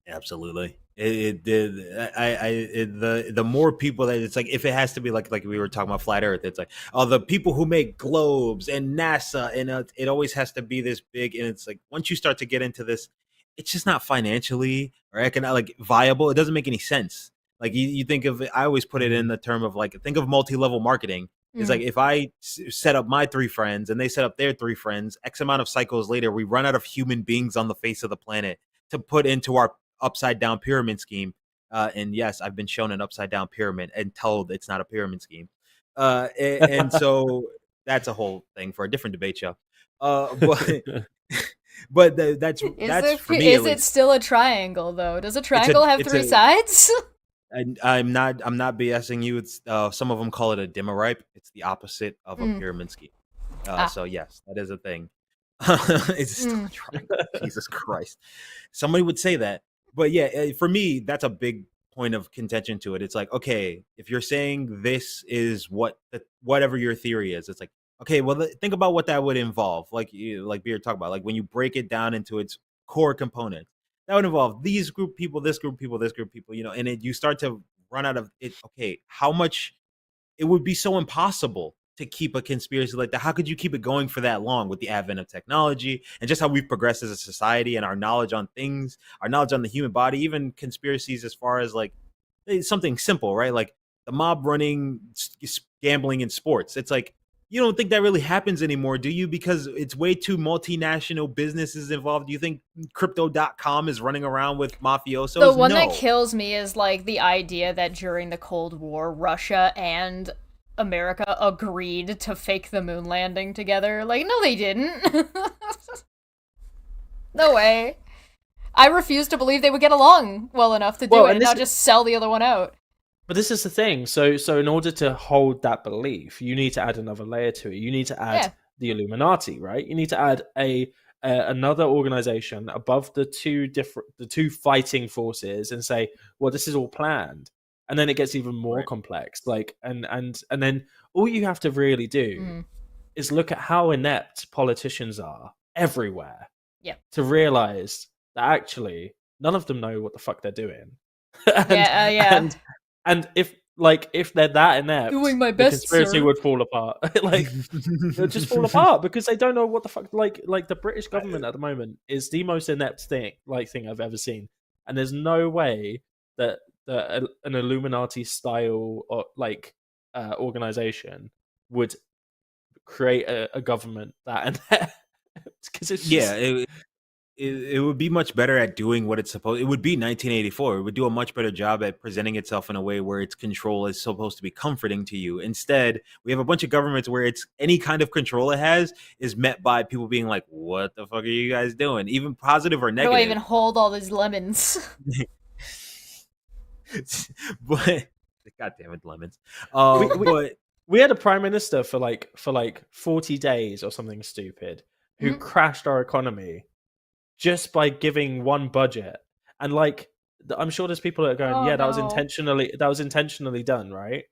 Absolutely. It did. The more people that it's like, if it has to be like we were talking about flat Earth, it's like, oh, the people who make globes and NASA, and it always has to be this big. And it's like once you start to get into this, it's just not financially or economic viable. It doesn't make any sense. Like you think of it, I always put it in the term of like, think of multi-level marketing. It's like if I set up my 3 friends and they set up their 3 friends, X amount of cycles later, we run out of human beings on the face of the planet to put into our upside down pyramid scheme. And yes, I've been shown an upside down pyramid and told it's not a pyramid scheme. And so that's a whole thing for a different debate show. But that's for me at Is it least. still a triangle though? Does a It's a triangle have it's three a sides? and I'm not BSing you. It's some of them call it a dimeripe. It's the opposite of a Mm. pyramid scheme. Ah. So yes, that is a thing. It's still a triangle. Jesus Christ. Somebody would say that. But yeah, for me, that's a big point of contention to it. It's like, okay, if you're saying this is whatever your theory is, it's like, okay, well, think about what that would involve. Like Beard talked about, like when you break it down into its core components, that would involve these group people, this group people, this group people, and you start to run out of it. Okay, how much it would be so impossible to keep a conspiracy like that. How could you keep it going for that long with the advent of technology and just how we've progressed as a society and our knowledge on things, our knowledge on the human body, even conspiracies as far as like something simple, right? Like the mob running gambling in sports. It's like, you don't think that really happens anymore, do you? Because it's way too multinational businesses involved. Do you think crypto.com is running around with mafiosos? The one that No. kills me is like the idea that during the Cold War, Russia and America agreed to fake the moon landing together. Like, no, they didn't. No way. I refuse to believe they would get along well enough to do it and not just sell the other one out. But this is the thing. So in order to hold that belief, you need to add another layer to it. You need to add the Illuminati, right? You need to add another organization above the two fighting forces and say, well, this is all planned. And then it gets even more complex. Like and then all you have to really do is look at how inept politicians are everywhere. Yeah. To realize that actually none of them know what the fuck they're doing. And if they're that inept, doing my best, the conspiracy sir. would fall apart. Like it would just fall apart because they don't know what the fuck. Like the British government at the moment is the most inept thing I've ever seen, and there's no way that an Illuminati style or organization would create a government that inept. Because it's just, it would be much better at doing what it's supposed. It would be 1984. It would do a much better job at presenting itself in a way where its control is supposed to be comforting to you. Instead, we have a bunch of governments where it's any kind of control it has is met by people being like, "What the fuck are you guys doing?" Even positive or negative. How do I even hold all these lemons? But God damn it, lemons. We had a prime minister for 40 days or something stupid who crashed our economy just by giving one budget. And I'm sure there's people that are going, that was intentionally done, right?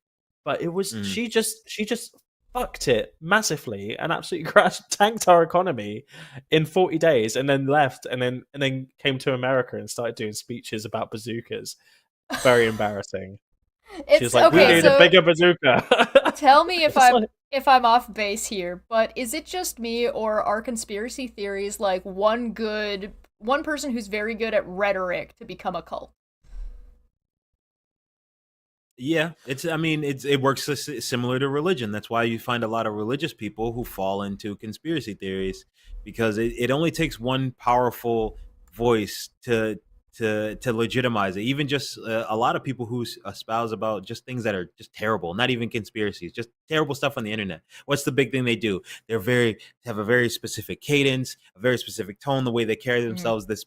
But it was she just fucked it massively and absolutely tanked our economy in 40 days and then left and then came to America and started doing speeches about bazookas. Very embarrassing. She's like, we need a bigger bazooka. Tell me if I'm off base here, but is it just me or are conspiracy theories like one person who's very good at rhetoric to become a cult? Yeah, it works similar to religion. That's why you find a lot of religious people who fall into conspiracy theories, because it only takes one powerful voice to legitimize it. Even just a lot of people who espouse about just things that are just terrible, not even conspiracies, just terrible stuff on the internet. What's the big thing they do? They have a very specific cadence, a very specific tone, the way they carry themselves, this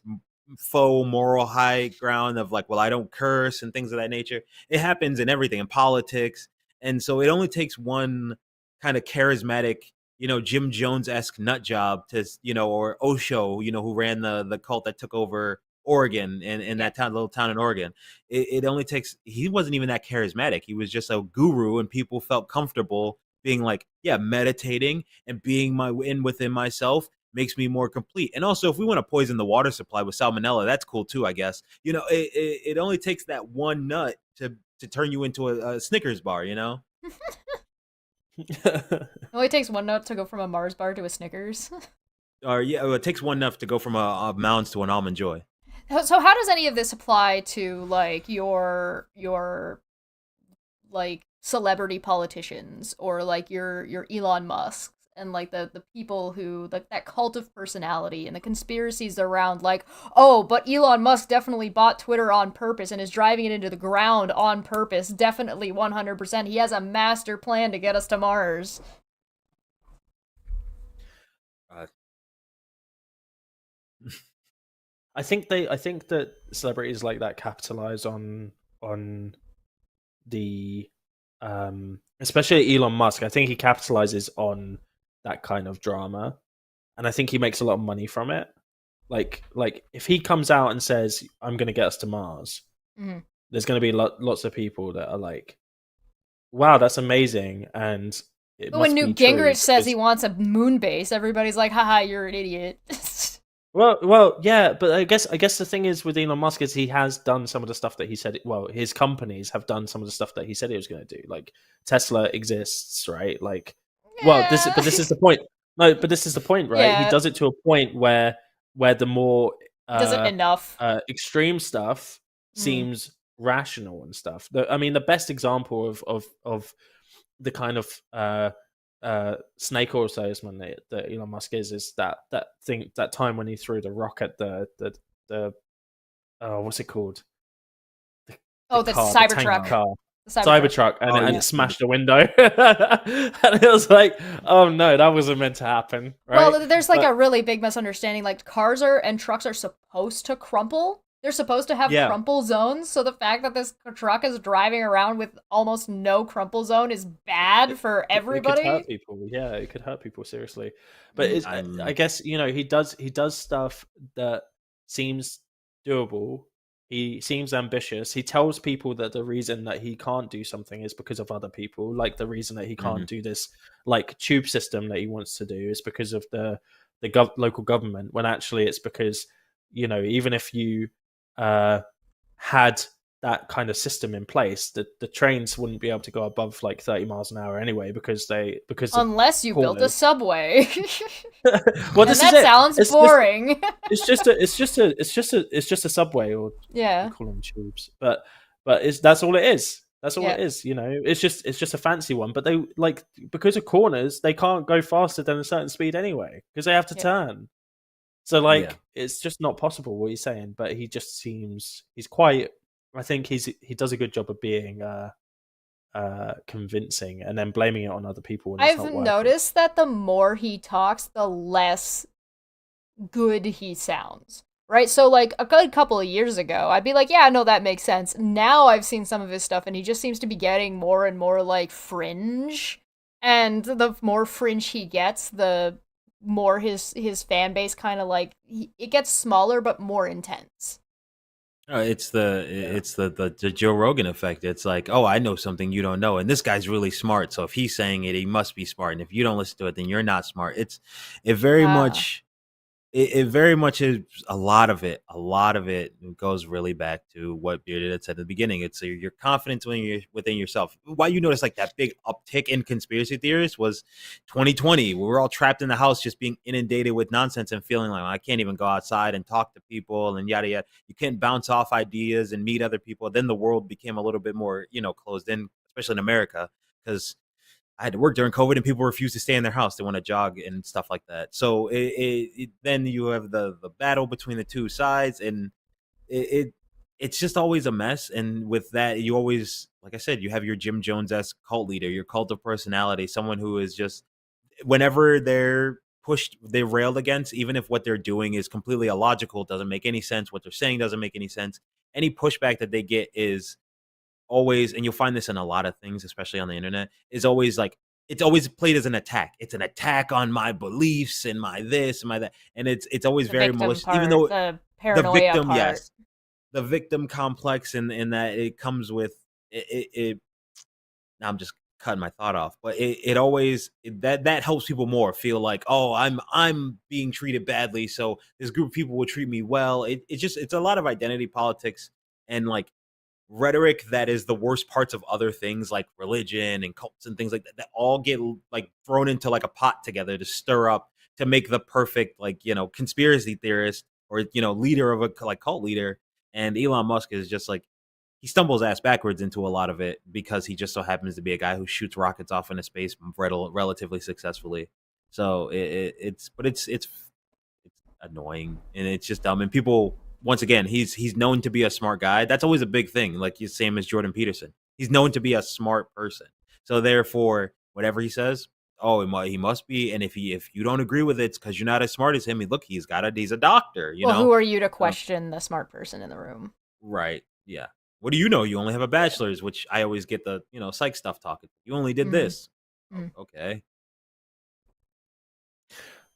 faux moral high ground of like, well, I don't curse and things of that nature. It happens in everything, in politics. And so it only takes one kind of charismatic, Jim Jones-esque nut job to, or Osho, who ran the cult that took over Oregon and in that little town in Oregon. It only takes, he wasn't even that charismatic. He was just a guru and people felt comfortable being like, yeah, meditating and being within myself makes me more complete. And also, if we want to poison the water supply with salmonella, that's cool too, I guess. It only takes that one nut to turn you into a Snickers bar, It only takes one nut to go from a Mars bar to a Snickers. Or it takes one nut to go from a Mounds to an Almond Joy. So how does any of this apply to like your like celebrity politicians or like your Elon Musks and like the people who like that cult of personality and the conspiracies around like, oh, but Elon Musk definitely bought Twitter on purpose and is driving it into the ground on purpose. Definitely 100%. He has a master plan to get us to Mars. Uh, I think that celebrities like that capitalize on the especially Elon Musk. I think he capitalizes on that kind of drama, and I think he makes a lot of money from it. Like if he comes out and says, "I'm going to get us to Mars," Mm-hmm. there's going to be lots of people that are like, "Wow, that's amazing!" And it But must when be Newt true Gingrich says because he wants a moon base, everybody's like, haha, you're an idiot. well, yeah, but I guess the thing is with Elon Musk is he has done some of the stuff that he said. Well, his companies have done some of the stuff that he said he was going to do. Like Tesla exists, right? Like, well, Yeah. this is the point. No, but this is the point, right? He Yeah. does it to a point where the more Does it enough. extreme stuff Mm. seems rational and stuff. I mean, the best example of the kind of snake oil salesman that Elon Musk is that time when he threw the rock at the what's it called, the Oh, the car, the tank Cybertruck. car, The Cybertruck. Cybertruck, oh and yeah, it smashed the window, and it was like, oh no, that wasn't meant to happen, right? Well, there's like But a really big misunderstanding. Like cars are and trucks are supposed to crumple. They're supposed to have yeah, crumple zones. So the fact that this truck is driving around with almost no crumple zone is bad for it could hurt everybody. people. Yeah, it could hurt people seriously. But it's, I I'm guess he does stuff that seems doable. He seems ambitious. He tells people that the reason that he can't do something is because of other people. Like the reason that he can't mhm. do this like tube system that he wants to do is because of the local government. When actually it's because even if you uh, had that kind of system in place, the trains wouldn't be able to go above like 30 miles an hour anyway because of Unless you built a corners. subway. Well, And this is that it. sounds It's just boring. it's just a subway, or we Yeah. call them tubes, but that's all it is. That's all Yeah. it is. It's just a fancy one. But they like because of corners, they can't go faster than a certain speed anyway because they have to Yeah. turn. So Yeah. like it's just not possible what he's saying. But he just seems he's quite. I think he does a good job of being convincing and then blaming it on other people when it's I've not working. noticed that the more he talks, the less good he sounds. Right? So, like, a good couple of years ago, I'd be like, yeah, no, that makes sense. Now I've seen some of his stuff, and he just seems to be getting more and more, like, fringe. And the more fringe he gets, the more his fan base kind of, like, it gets smaller but more intense. It's Yeah. the Joe Rogan effect. It's like, oh, I know something you don't know, and this guy's really smart. So if he's saying it, he must be smart. And if you don't listen to it, then you're not smart. It very Ah. much it very much is a lot of it. A lot of it goes really back to what Bearded had said at the beginning. It's your confidence when you're within yourself. Why you notice like that big uptick in conspiracy theorists was 2020. We were all trapped in the house, just being inundated with nonsense and feeling like, well, I can't even go outside and talk to people and yada yada. You can't bounce off ideas and meet other people. Then the world became a little bit more, closed in, especially in America, because I had to work during COVID and people refused to stay in their house. They want to jog and stuff like that. So then you have the battle between the two sides, and it it's just always a mess. And with that, you always, like I said, you have your Jim Jones esque cult leader, your cult of personality, someone who is just whenever they're pushed, they're railed against, even if what they're doing is completely illogical, doesn't make any sense, what they're saying doesn't make any sense. Any pushback that they get is always, and you'll find this in a lot of things, especially on the internet, is always like it's always played as an attack. It's an attack on my beliefs and my this and my that, and it's always The very victim malicious. Even part, though the the paranoia victim, part. yes, the victim complex, and that it comes with it. Now I'm just cutting my thought off, but that helps people more feel like, oh, I'm being treated badly, so this group of people will treat me well. It's a lot of identity politics and like rhetoric that is the worst parts of other things like religion and cults and things like that, that all get like thrown into like a pot together to stir up to make the perfect like conspiracy theorist or leader of a like cult leader. And Elon Musk is just like he stumbles ass backwards into a lot of it because he just so happens to be a guy who shoots rockets off into space relatively successfully. So it's annoying and it's just dumb. And people, once again, he's known to be a smart guy. That's always a big thing. Like the same as Jordan Peterson, he's known to be a smart person. So therefore, whatever he says, oh, he must be. And if you don't agree with it, it's because you're not as smart as him. Look, he's a doctor. You well, know, who are you to question the smart person in the room? right? Yeah. What do you know? You only have a bachelor's, which I always get the psych stuff talking. You only did this. Okay.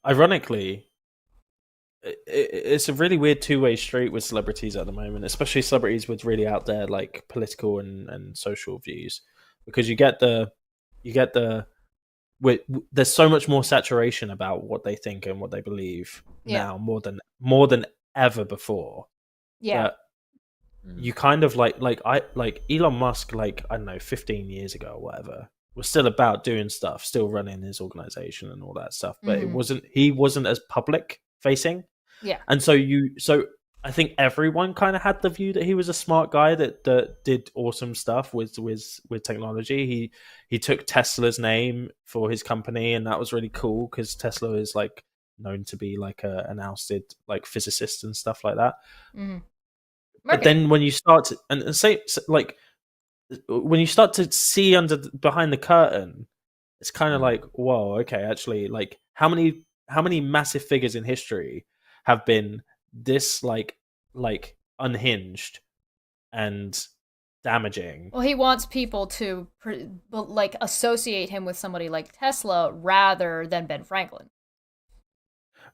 Ironically, it's a really weird two-way street with celebrities at the moment, especially celebrities with really out there like political and social views, because you get the there's so much more saturation about what they think and what they believe now, more than ever before. Yeah. You kind of like Elon Musk, like, I don't know, 15 years ago or whatever, was still about doing stuff, still running his organization and all that stuff, but he wasn't as public facing. Yeah. And so I think everyone kind of had the view that he was a smart guy that did awesome stuff with technology. He took Tesla's name for his company, and that was really cool because Tesla is like known to be like an ousted like physicist and stuff like that. But then when you start to, and say like when you start to see behind the curtain, it's kind of like, whoa, okay, actually, like how many massive figures in history have been this like unhinged and damaging? Well, he wants people to like associate him with somebody like Tesla rather than Ben Franklin.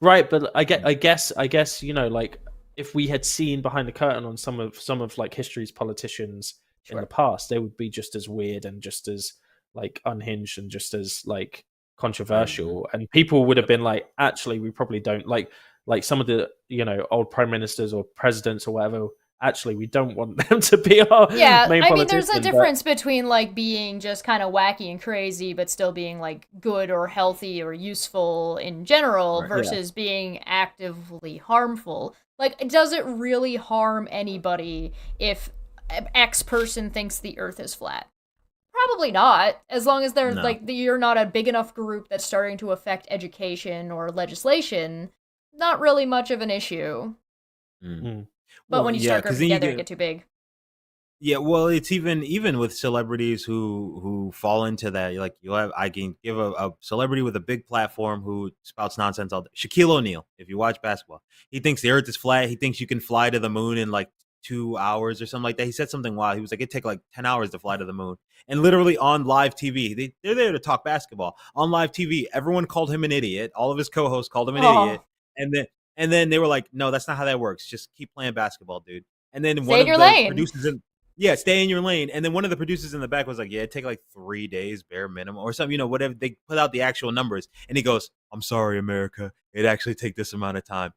Right, but I guess like if we had seen behind the curtain on some of like history's politicians in the past, they would be just as weird and just as like unhinged and just as like controversial, and people would have been like, actually, we probably don't like some of the old prime ministers or presidents or whatever. Actually, we don't want them to be our main politician. I mean, there's a difference between like being just kind of wacky and crazy, but still being like good or healthy or useful in general, versus being actively harmful. Like, does it really harm anybody if X person thinks the Earth is flat? Probably not, as long as they're like you're not a big enough group that's starting to affect education or legislation. Not really much of an issue. But when you start grouping together, it get too big. Yeah, well, it's even with celebrities who fall into that. Like I can give a celebrity with a big platform who spouts nonsense all day. Shaquille O'Neal, if you watch basketball, he thinks the Earth is flat. He thinks you can fly to the moon in like 2 hours or something like that. He said something wild. He was like, it'd take like 10 hours to fly to the moon. And literally on live TV, they're there to talk basketball. On live TV, everyone called him an idiot. All of his co-hosts called him an idiot. And then they were like, no, that's not how that works. Just keep playing basketball, dude. And then one of the producers stay in your lane. And then one of the producers in the back was like, yeah, it'd take like 3 days bare minimum or something, whatever. They put out the actual numbers. And he goes, I'm sorry, America. It'd actually take this amount of time.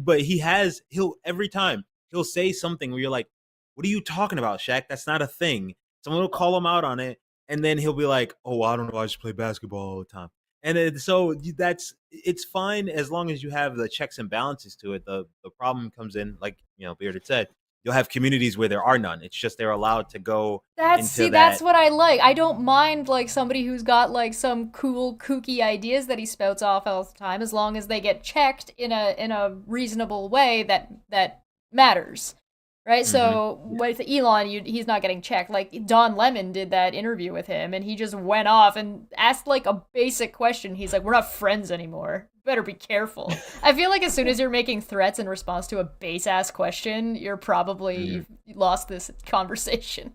But he'll every time he'll say something where you're like, what are you talking about, Shaq? That's not a thing. Someone will call him out on it. And then he'll be like, oh, I don't know. I just play basketball all the time. And it's fine as long as you have the checks and balances to it. The problem comes in, like Bearded said, you'll have communities where there are none. It's just they're allowed to go. That's what I like. I don't mind like somebody who's got like some cool kooky ideas that he spouts off all the time, as long as they get checked in a reasonable way that matters. Right, so with Elon, he's not getting checked. Like Don Lemon did that interview with him, and he just went off and asked like a basic question. He's like, "We're not friends anymore. Better be careful." I feel like as soon as you're making threats in response to a base ass question, you're probably lost this conversation.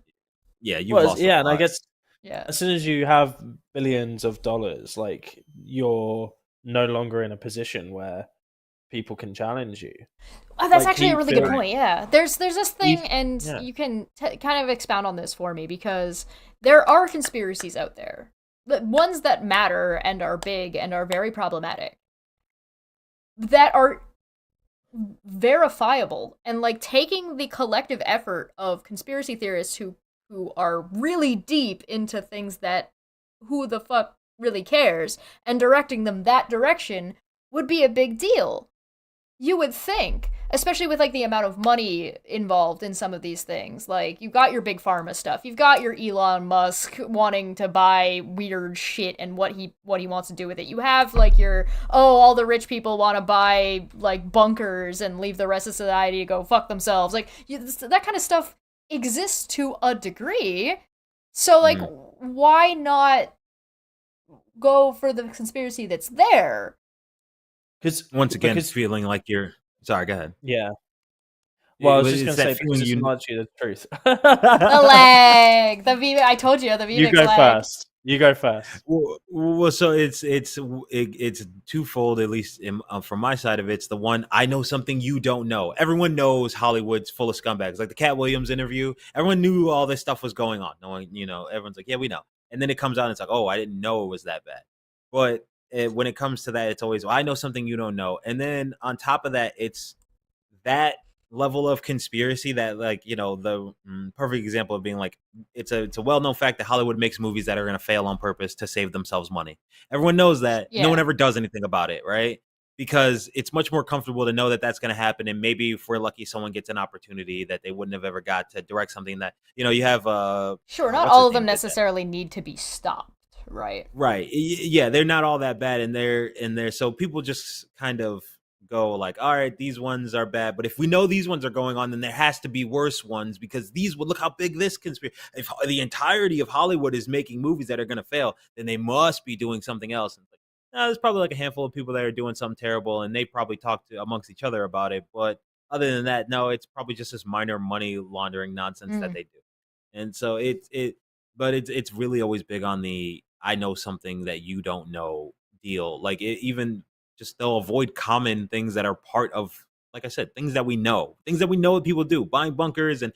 Yeah, lost. Yeah, and I guess as soon as you have billions of dollars, like you're no longer in a position where people can challenge you. Oh, that's actually a really good point. Yeah, there's this thing, and you can kind of expound on this for me, because there are conspiracies out there, the ones that matter and are big and are very problematic, that are verifiable, and like taking the collective effort of conspiracy theorists who are really deep into things that who the fuck really cares, and directing them that direction would be a big deal. You would think. especially with like the amount of money involved in some of these things. Like you've got your big pharma stuff, you've got your Elon Musk wanting to buy weird shit and what he wants to do with it. You have like your all the rich people want to buy like bunkers and leave the rest of society to go fuck themselves. Like that kind of stuff exists to a degree. So like, why not go for the conspiracy that's there? Because once again, feeling like you're sorry. Go ahead. Yeah. Well, I was just going to say because it's not actually the truth. The lag, the V. I told you the V. You go lag. first. You go first. Well, so it's twofold, at least from my side of it. It's the one, I know something you don't know. Everyone knows Hollywood's full of scumbags. Like the Cat Williams interview, everyone knew all this stuff was going on. Knowing, everyone's like, yeah, we know. And then it comes out and it's like, oh, I didn't know it was that bad. But when it comes to that, it's always, well, I know something you don't know. And then on top of that, it's that level of conspiracy that, like, the perfect example of being like, it's a well-known fact that Hollywood makes movies that are going to fail on purpose to save themselves money. Everyone knows that. No one ever does anything about it, right? Because it's much more comfortable to know that that's going to happen, and maybe if we're lucky, someone gets an opportunity that they wouldn't have ever got to direct something that you have. Sure, not all of them necessarily need to be stopped, right? Right. Yeah, they're not all that bad, and they're so people just kind of go like, all right, these ones are bad, but if we know these ones are going on, then there has to be worse ones, because these would look how big this conspiracy. If the entirety of Hollywood is making movies that are going to fail, then they must be doing something else. And like, there's probably like a handful of people that are doing something terrible, and they probably talk to amongst each other about it. But other than that, no, it's probably just this minor money laundering nonsense that they do. And so it's really always big on the I know something that you don't know deal. Like even just they'll avoid common things that are part of, like I said, things that we know that people do, buying bunkers and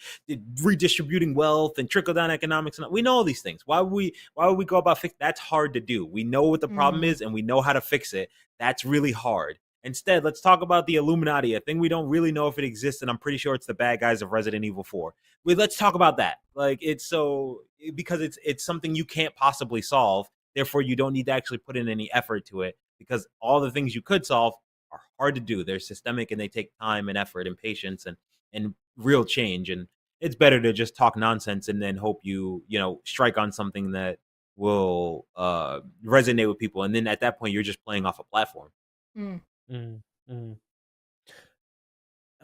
redistributing wealth and trickle down economics. And we know all these things. Why would we go about fix? That's hard to do. We know what the problem is and we know how to fix it. That's really hard. Instead, let's talk about the Illuminati, a thing we don't really know if it exists, and I'm pretty sure it's the bad guys of Resident Evil 4. Let's talk about that. Like, because it's something you can't possibly solve, therefore you don't need to actually put in any effort to it, because all the things you could solve are hard to do. They're systemic and they take time and effort and patience and real change. And it's better to just talk nonsense and then hope you strike on something that will resonate with people. And then at that point, you're just playing off a platform.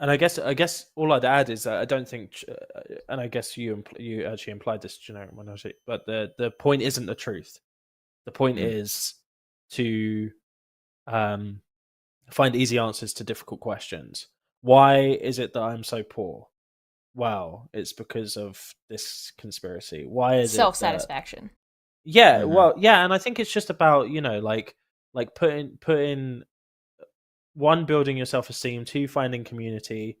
And I guess all I'd add is that I don't think, and I guess you actually implied this, generic minority, but the point isn't the truth. The point is to find easy answers to difficult questions. Why is it that I'm so poor? Well, it's because of this conspiracy. Why is self-satisfaction? Yeah, well, yeah, and I think it's just about like putting one, building your self-esteem, two, finding community,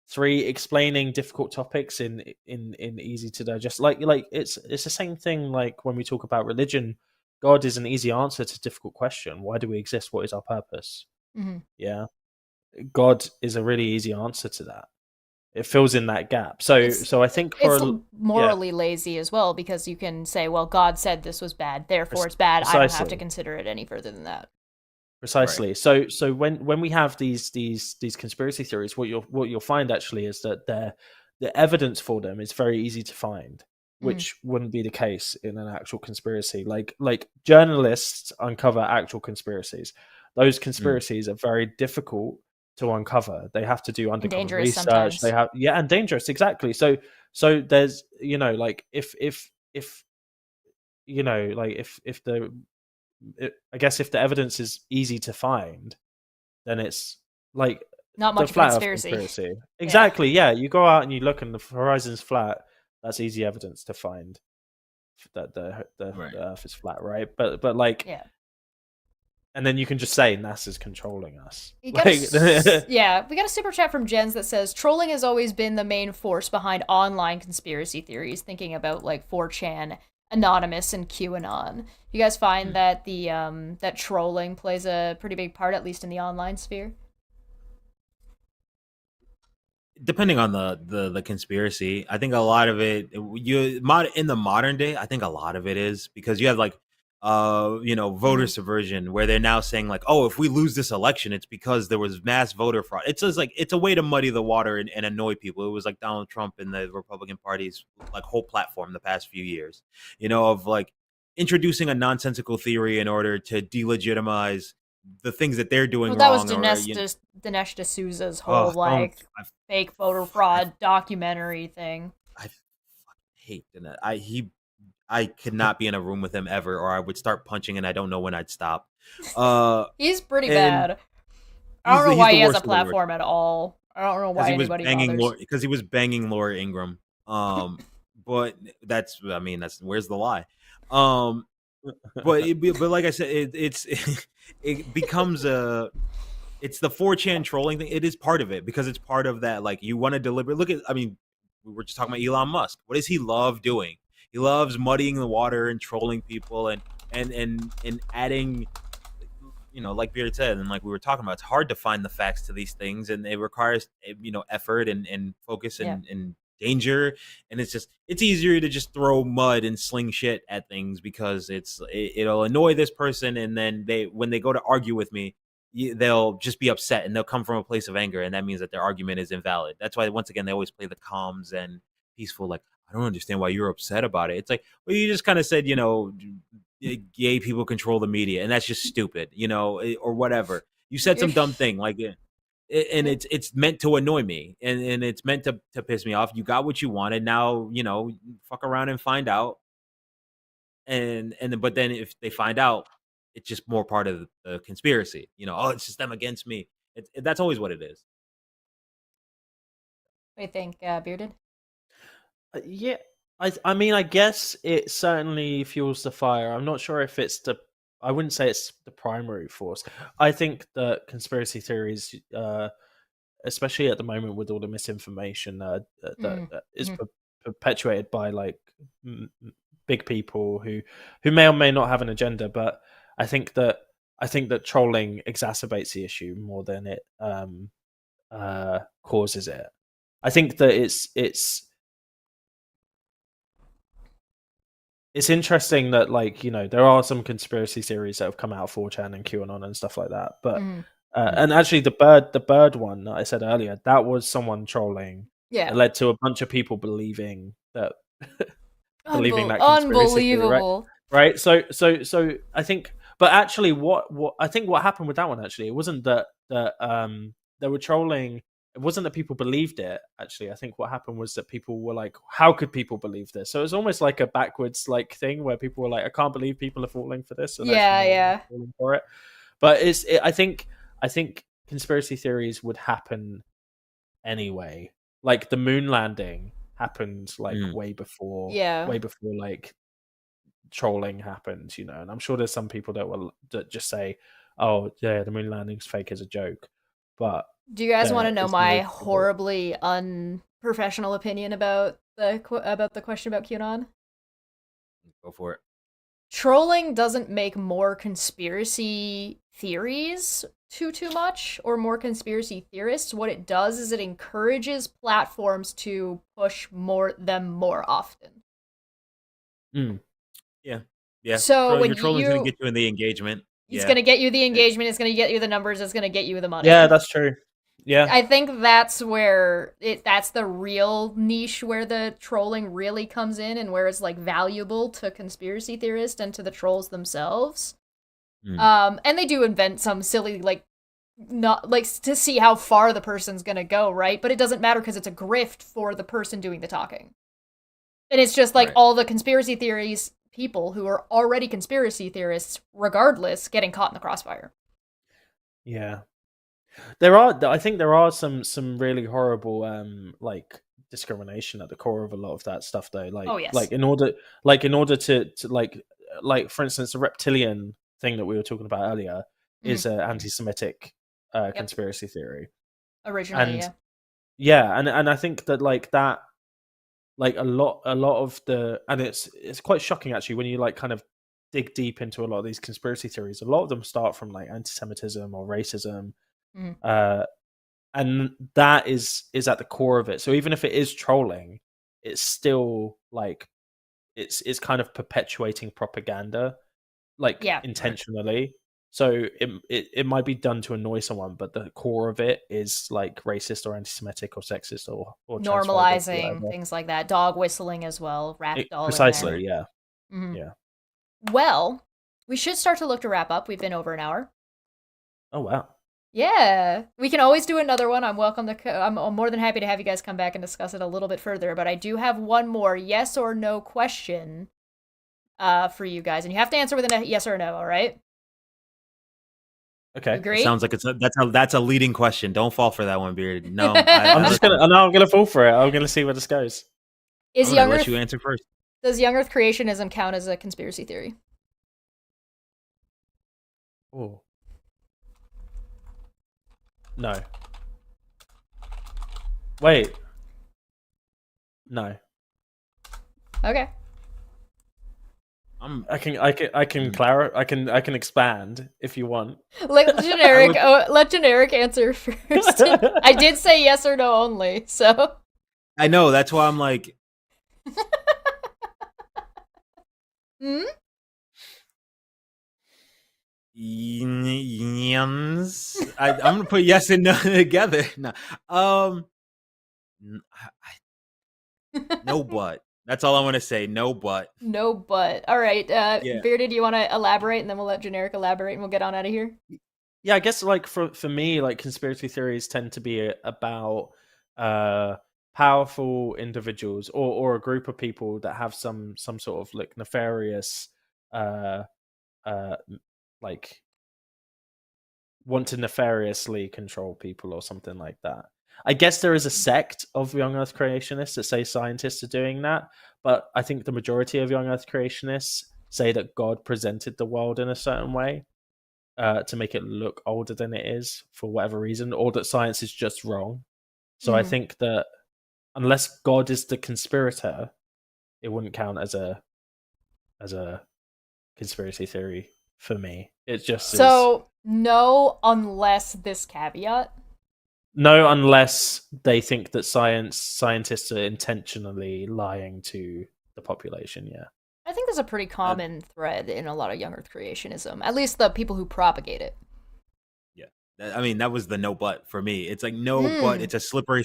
three, explaining difficult topics in easy to digest. Like it's the same thing. Like when we talk about religion, God is an easy answer to a difficult question. Why do we exist? What is our purpose? Yeah, God is a really easy answer to that. It fills in that gap. So I think it's morally lazy as well, because you can say, well, God said this was bad, therefore it's bad. Precisely. I don't have to consider it any further than that. Precisely. Right. So when we have these conspiracy theories, what you'll find actually is that the evidence for them is very easy to find, which wouldn't be the case in an actual conspiracy. Like journalists uncover actual conspiracies. Those conspiracies are very difficult to uncover. They have to do undercover research. Sometimes. They have and dangerous, exactly. So there's like if the I guess if the evidence is easy to find, then it's like not much of a conspiracy. Exactly. Yeah, you go out and you look and the horizon's flat. That's easy evidence to find that the Earth is flat, right? But like, and then you can just say NASA's controlling us. We got a super chat from Jens that says trolling has always been the main force behind online conspiracy theories. Thinking about like 4chan, Anonymous, and QAnon. You guys find that the that trolling plays a pretty big part, at least in the online sphere? Depending on the conspiracy, I think a lot of it in the modern day, I think a lot of it is because you have like voter subversion, where they're now saying like, oh, if we lose this election, it's because there was mass voter fraud. It's just like it's a way to muddy the water and annoy people. It was like Donald Trump and the Republican Party's like whole platform the past few years, of like introducing a nonsensical theory in order to delegitimize the things that they're doing Well, that was wrong, or Dinesh D'Souza's whole oh, don't like fake voter fraud documentary thing. I hate that. I could not be in a room with him ever, or I would start punching, and I don't know when I'd stop. He's pretty bad. I don't know why he has a platform at all. I don't know why anybody bothers. Because he was banging Laura Ingraham. But that's where's the lie? But like I said, it becomes it's the 4chan trolling thing. It is part of it because it's part of that. Like you want to deliberate. We were just talking about Elon Musk. What does he love doing? He loves muddying the water and trolling people and adding, like Beard said, and like we were talking about, it's hard to find the facts to these things, and it requires, effort and focus and danger. And it's easier to just throw mud and sling shit at things because it'll annoy this person, and then when they go to argue with me, they'll just be upset and they'll come from a place of anger, and that means that their argument is invalid. That's why once again they always play the calms and peaceful, like, I don't understand why you're upset about it. It's like, well, you just kind of said, gay people control the media, and that's just stupid, or whatever. You said some dumb thing, like, and it's meant to annoy me, and it's meant to piss me off. You got what you wanted. Now, fuck around and find out. But then if they find out, it's just more part of the conspiracy. Oh, it's just them against me. That's always what it is. What do you think, Bearded? Yeah, I guess it certainly fuels the fire. I'm not sure if I wouldn't say it's the primary force. I think that conspiracy theories, especially at the moment with all the misinformation that is perpetuated by like big people who may or may not have an agenda, but I think that trolling exacerbates the issue more than it causes it. I think that it's interesting that, like, there are some conspiracy theories that have come out of 4chan and QAnon and stuff like that. But and actually, the bird one that I said earlier, that was someone trolling. Yeah, it led to a bunch of people believing that believing that conspiracy theory, right? So I think, but actually, what I think what happened with that one, actually, it wasn't that they were trolling. It wasn't that people believed it. Actually, I think what happened was that people were like, "How could people believe this?" So it was almost like a backwards like thing where people were like, "I can't believe people are falling for this." So falling for it. But I think conspiracy theories would happen anyway. Like the moon landing happened like way before like trolling happened, and I'm sure there's some people that just say, "Oh yeah, the moon landing's fake as a joke," but do you guys want to know my horribly unprofessional opinion about the question about QAnon? Go for it. Trolling doesn't make more conspiracy theories too much or more conspiracy theorists. What it does is it encourages platforms to push them more often. Yeah. So when your trolling's going to get you in the engagement. It's going to get you the engagement. It's going to get you the numbers. It's going to get you the money. Yeah, that's true. Yeah, I think that's where that's the real niche where the trolling really comes in, and where it's like valuable to conspiracy theorists and to the trolls themselves. And they do invent some silly not like to see how far the person's gonna go, right? But it doesn't matter because it's a grift for the person doing the talking. And it's just like all the conspiracy theories people who are already conspiracy theorists, regardless, getting caught in the crossfire. Yeah. I think there are some really horrible like discrimination at the core of a lot of that stuff though. Like, like in order to like for instance, the reptilian thing that we were talking about earlier is an anti-Semitic conspiracy theory. Originally, and I think that a lot of the, and it's quite shocking actually when you like kind of dig deep into a lot of these conspiracy theories. A lot of them start from like anti-Semitism or racism. And that is at the core of it. So even if it is trolling, it's still like it's kind of perpetuating propaganda like Yeah. intentionally. So it might be done to annoy someone, but the core of it is like racist or anti-Semitic or sexist or transphobic or Normalizing whatever. things like that. Dog whistling as well. Rat doll in there. Precisely, yeah, Mhm. yeah. Well, we should start to look to wrap up. We've been over an hour. Oh wow. Yeah, we can always do another one. I'm welcome to. I'm more than happy to have you guys come back and discuss it a little bit further. But I do have one more yes or no question, for you guys, and you have to answer with a yes or no. All right? You Okay. It agree? sounds like that's a leading question. Don't fall for that one, Beard. No, I'm gonna fall for it. I'm gonna see where this goes. Is I'm gonna young let you Earth answer first. does young Earth creationism count as a conspiracy theory? Oh no. Wait. No. Okay. I can expand if you want. Let generic. Let generic answer first. I did say yes or no only. So. I know. That's why I'm like. Hmm? Yums. I'm gonna put yes and no together. No. No but. That's all I want to say. No but. No but. All right. Yeah. Bearded, do you want to elaborate, and then we'll let generic elaborate, and we'll get on out of here. Yeah, I guess like for me, like conspiracy theories tend to be about powerful individuals or a group of people that have some sort of like nefarious uh uh like want to nefariously control people or something like that. I guess there is a sect of young Earth creationists that say scientists are doing that, but I think the majority of young Earth creationists say that God presented the world in a certain way to make it look older than it is for whatever reason, or that science is just wrong. So I think that unless God is the conspirator, it wouldn't count as a conspiracy theory for me. It just is. No, unless this caveat. No, unless they think that scientists are intentionally lying to the population. Yeah, I think there's a pretty common thread in a lot of young Earth creationism. At least the people who propagate it. Yeah. I mean, that was the no but for me. It's like no but. It's a slippery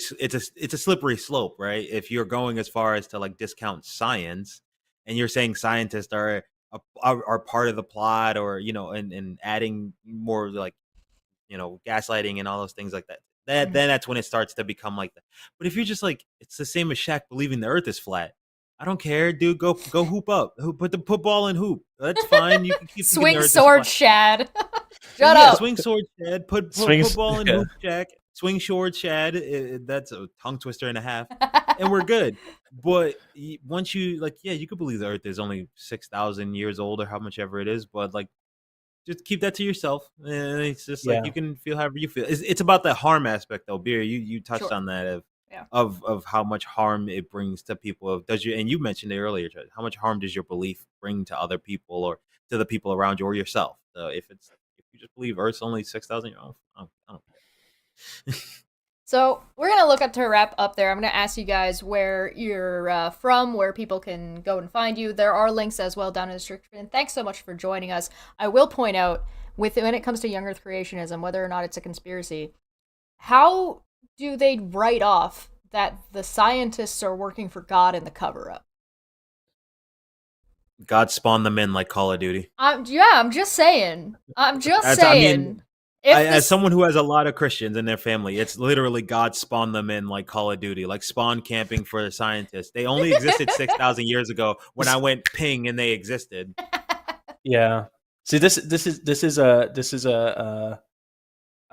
slope, right? If you're going as far as to like discount science, and you're saying scientists are part of the plot, or and adding more like gaslighting and all those things like that. Then that's when it starts to become like that. But if you're just like, it's the same as Shaq believing the Earth is flat. I don't care, dude. Go hoop up. Put ball in hoop. That's fine. You can keep thinking the Swing Earth is sword, flat. Shad. Yeah, Shut up. swing sword, Shad. Put ball in hoop, Shaq. Swing sword, Shad. That's a tongue twister and a half, and we're good. But once you you could believe the Earth is only 6,000 years old or how much ever it is, but like, just keep that to yourself. And it's just like you can feel however you feel. It's about the harm aspect, though. Beer, you touched on that of how much harm it brings to people. And you mentioned it earlier. How much harm does your belief bring to other people or to the people around you or yourself? If you just believe Earth's only 6,000 years old, I don't care. So we're gonna look up to wrap up there. I'm gonna ask you guys where you're from, where people can go and find you. There are links as well down in the description. Thanks so much for joining us. I will point out, when it comes to young Earth creationism, whether or not it's a conspiracy, how do they write off that the scientists are working for God in the cover-up? God spawned them in like Call of Duty. I'm just saying. As someone who has a lot of Christians in their family, it's literally God spawned them in like Call of Duty, like spawn camping for the scientists. They only existed 6,000 years ago when I went ping and they existed. Yeah. See, this is a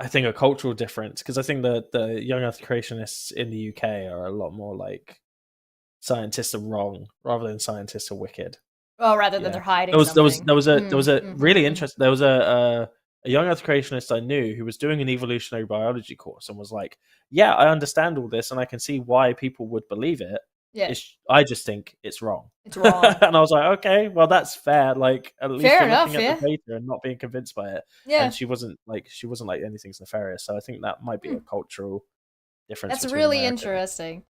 I think a cultural difference, because I think that the young Earth creationists in the UK are a lot more like scientists are wrong rather than scientists are wicked. Oh, rather than they're hiding. There was a really interesting. There was a young Earth creationist I knew who was doing an evolutionary biology course and was like, "Yeah, I understand all this and I can see why people would believe it. Yeah, I just think it's wrong." It's wrong. And I was like, "Okay, well that's fair. Like at least Fair you're enough, looking at the data and not being convinced by it." Yeah. And she wasn't like anything's nefarious. So I think that might be a cultural difference. That's really interesting.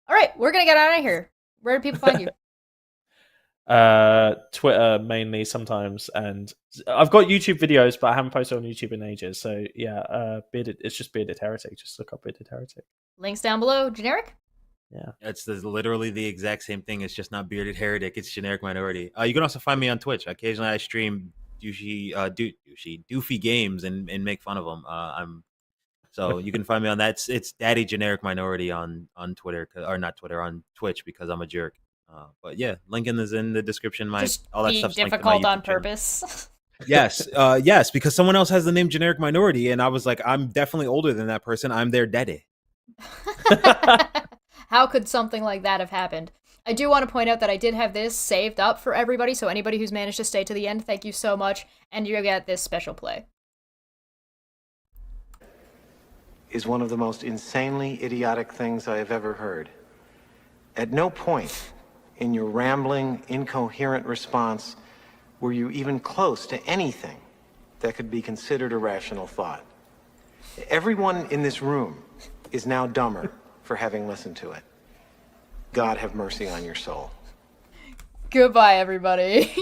All right, we're gonna get out of here. Where do people find you? Twitter mainly sometimes, and I've got YouTube videos, but I haven't posted on YouTube in ages. So yeah, bearded. It's just bearded heretic. Just look up bearded heretic. Links down below. Generic. Yeah, It's literally the exact same thing. It's just not bearded heretic. It's generic minority. You can also find me on Twitch. Occasionally, I stream doofy games and make fun of them. So you can find me on that. It's Daddy Generic Minority on Twitter, or not Twitter, on Twitch, because I'm a jerk. But yeah, Lincoln is in the description. Just All that being stuff's difficult on purpose. Yes, yes, because someone else has the name Generic Minority, and I was like, I'm definitely older than that person. I'm their daddy. How could something like that have happened? I do want to point out that I did have this saved up for everybody, so anybody who's managed to stay to the end, thank you so much, and you get this special play. Is one of the most insanely idiotic things I have ever heard. At no point in your rambling, incoherent response were you even close to anything that could be considered a rational thought. Everyone in this room is now dumber for having listened to it. God have mercy on your soul. Goodbye, everybody.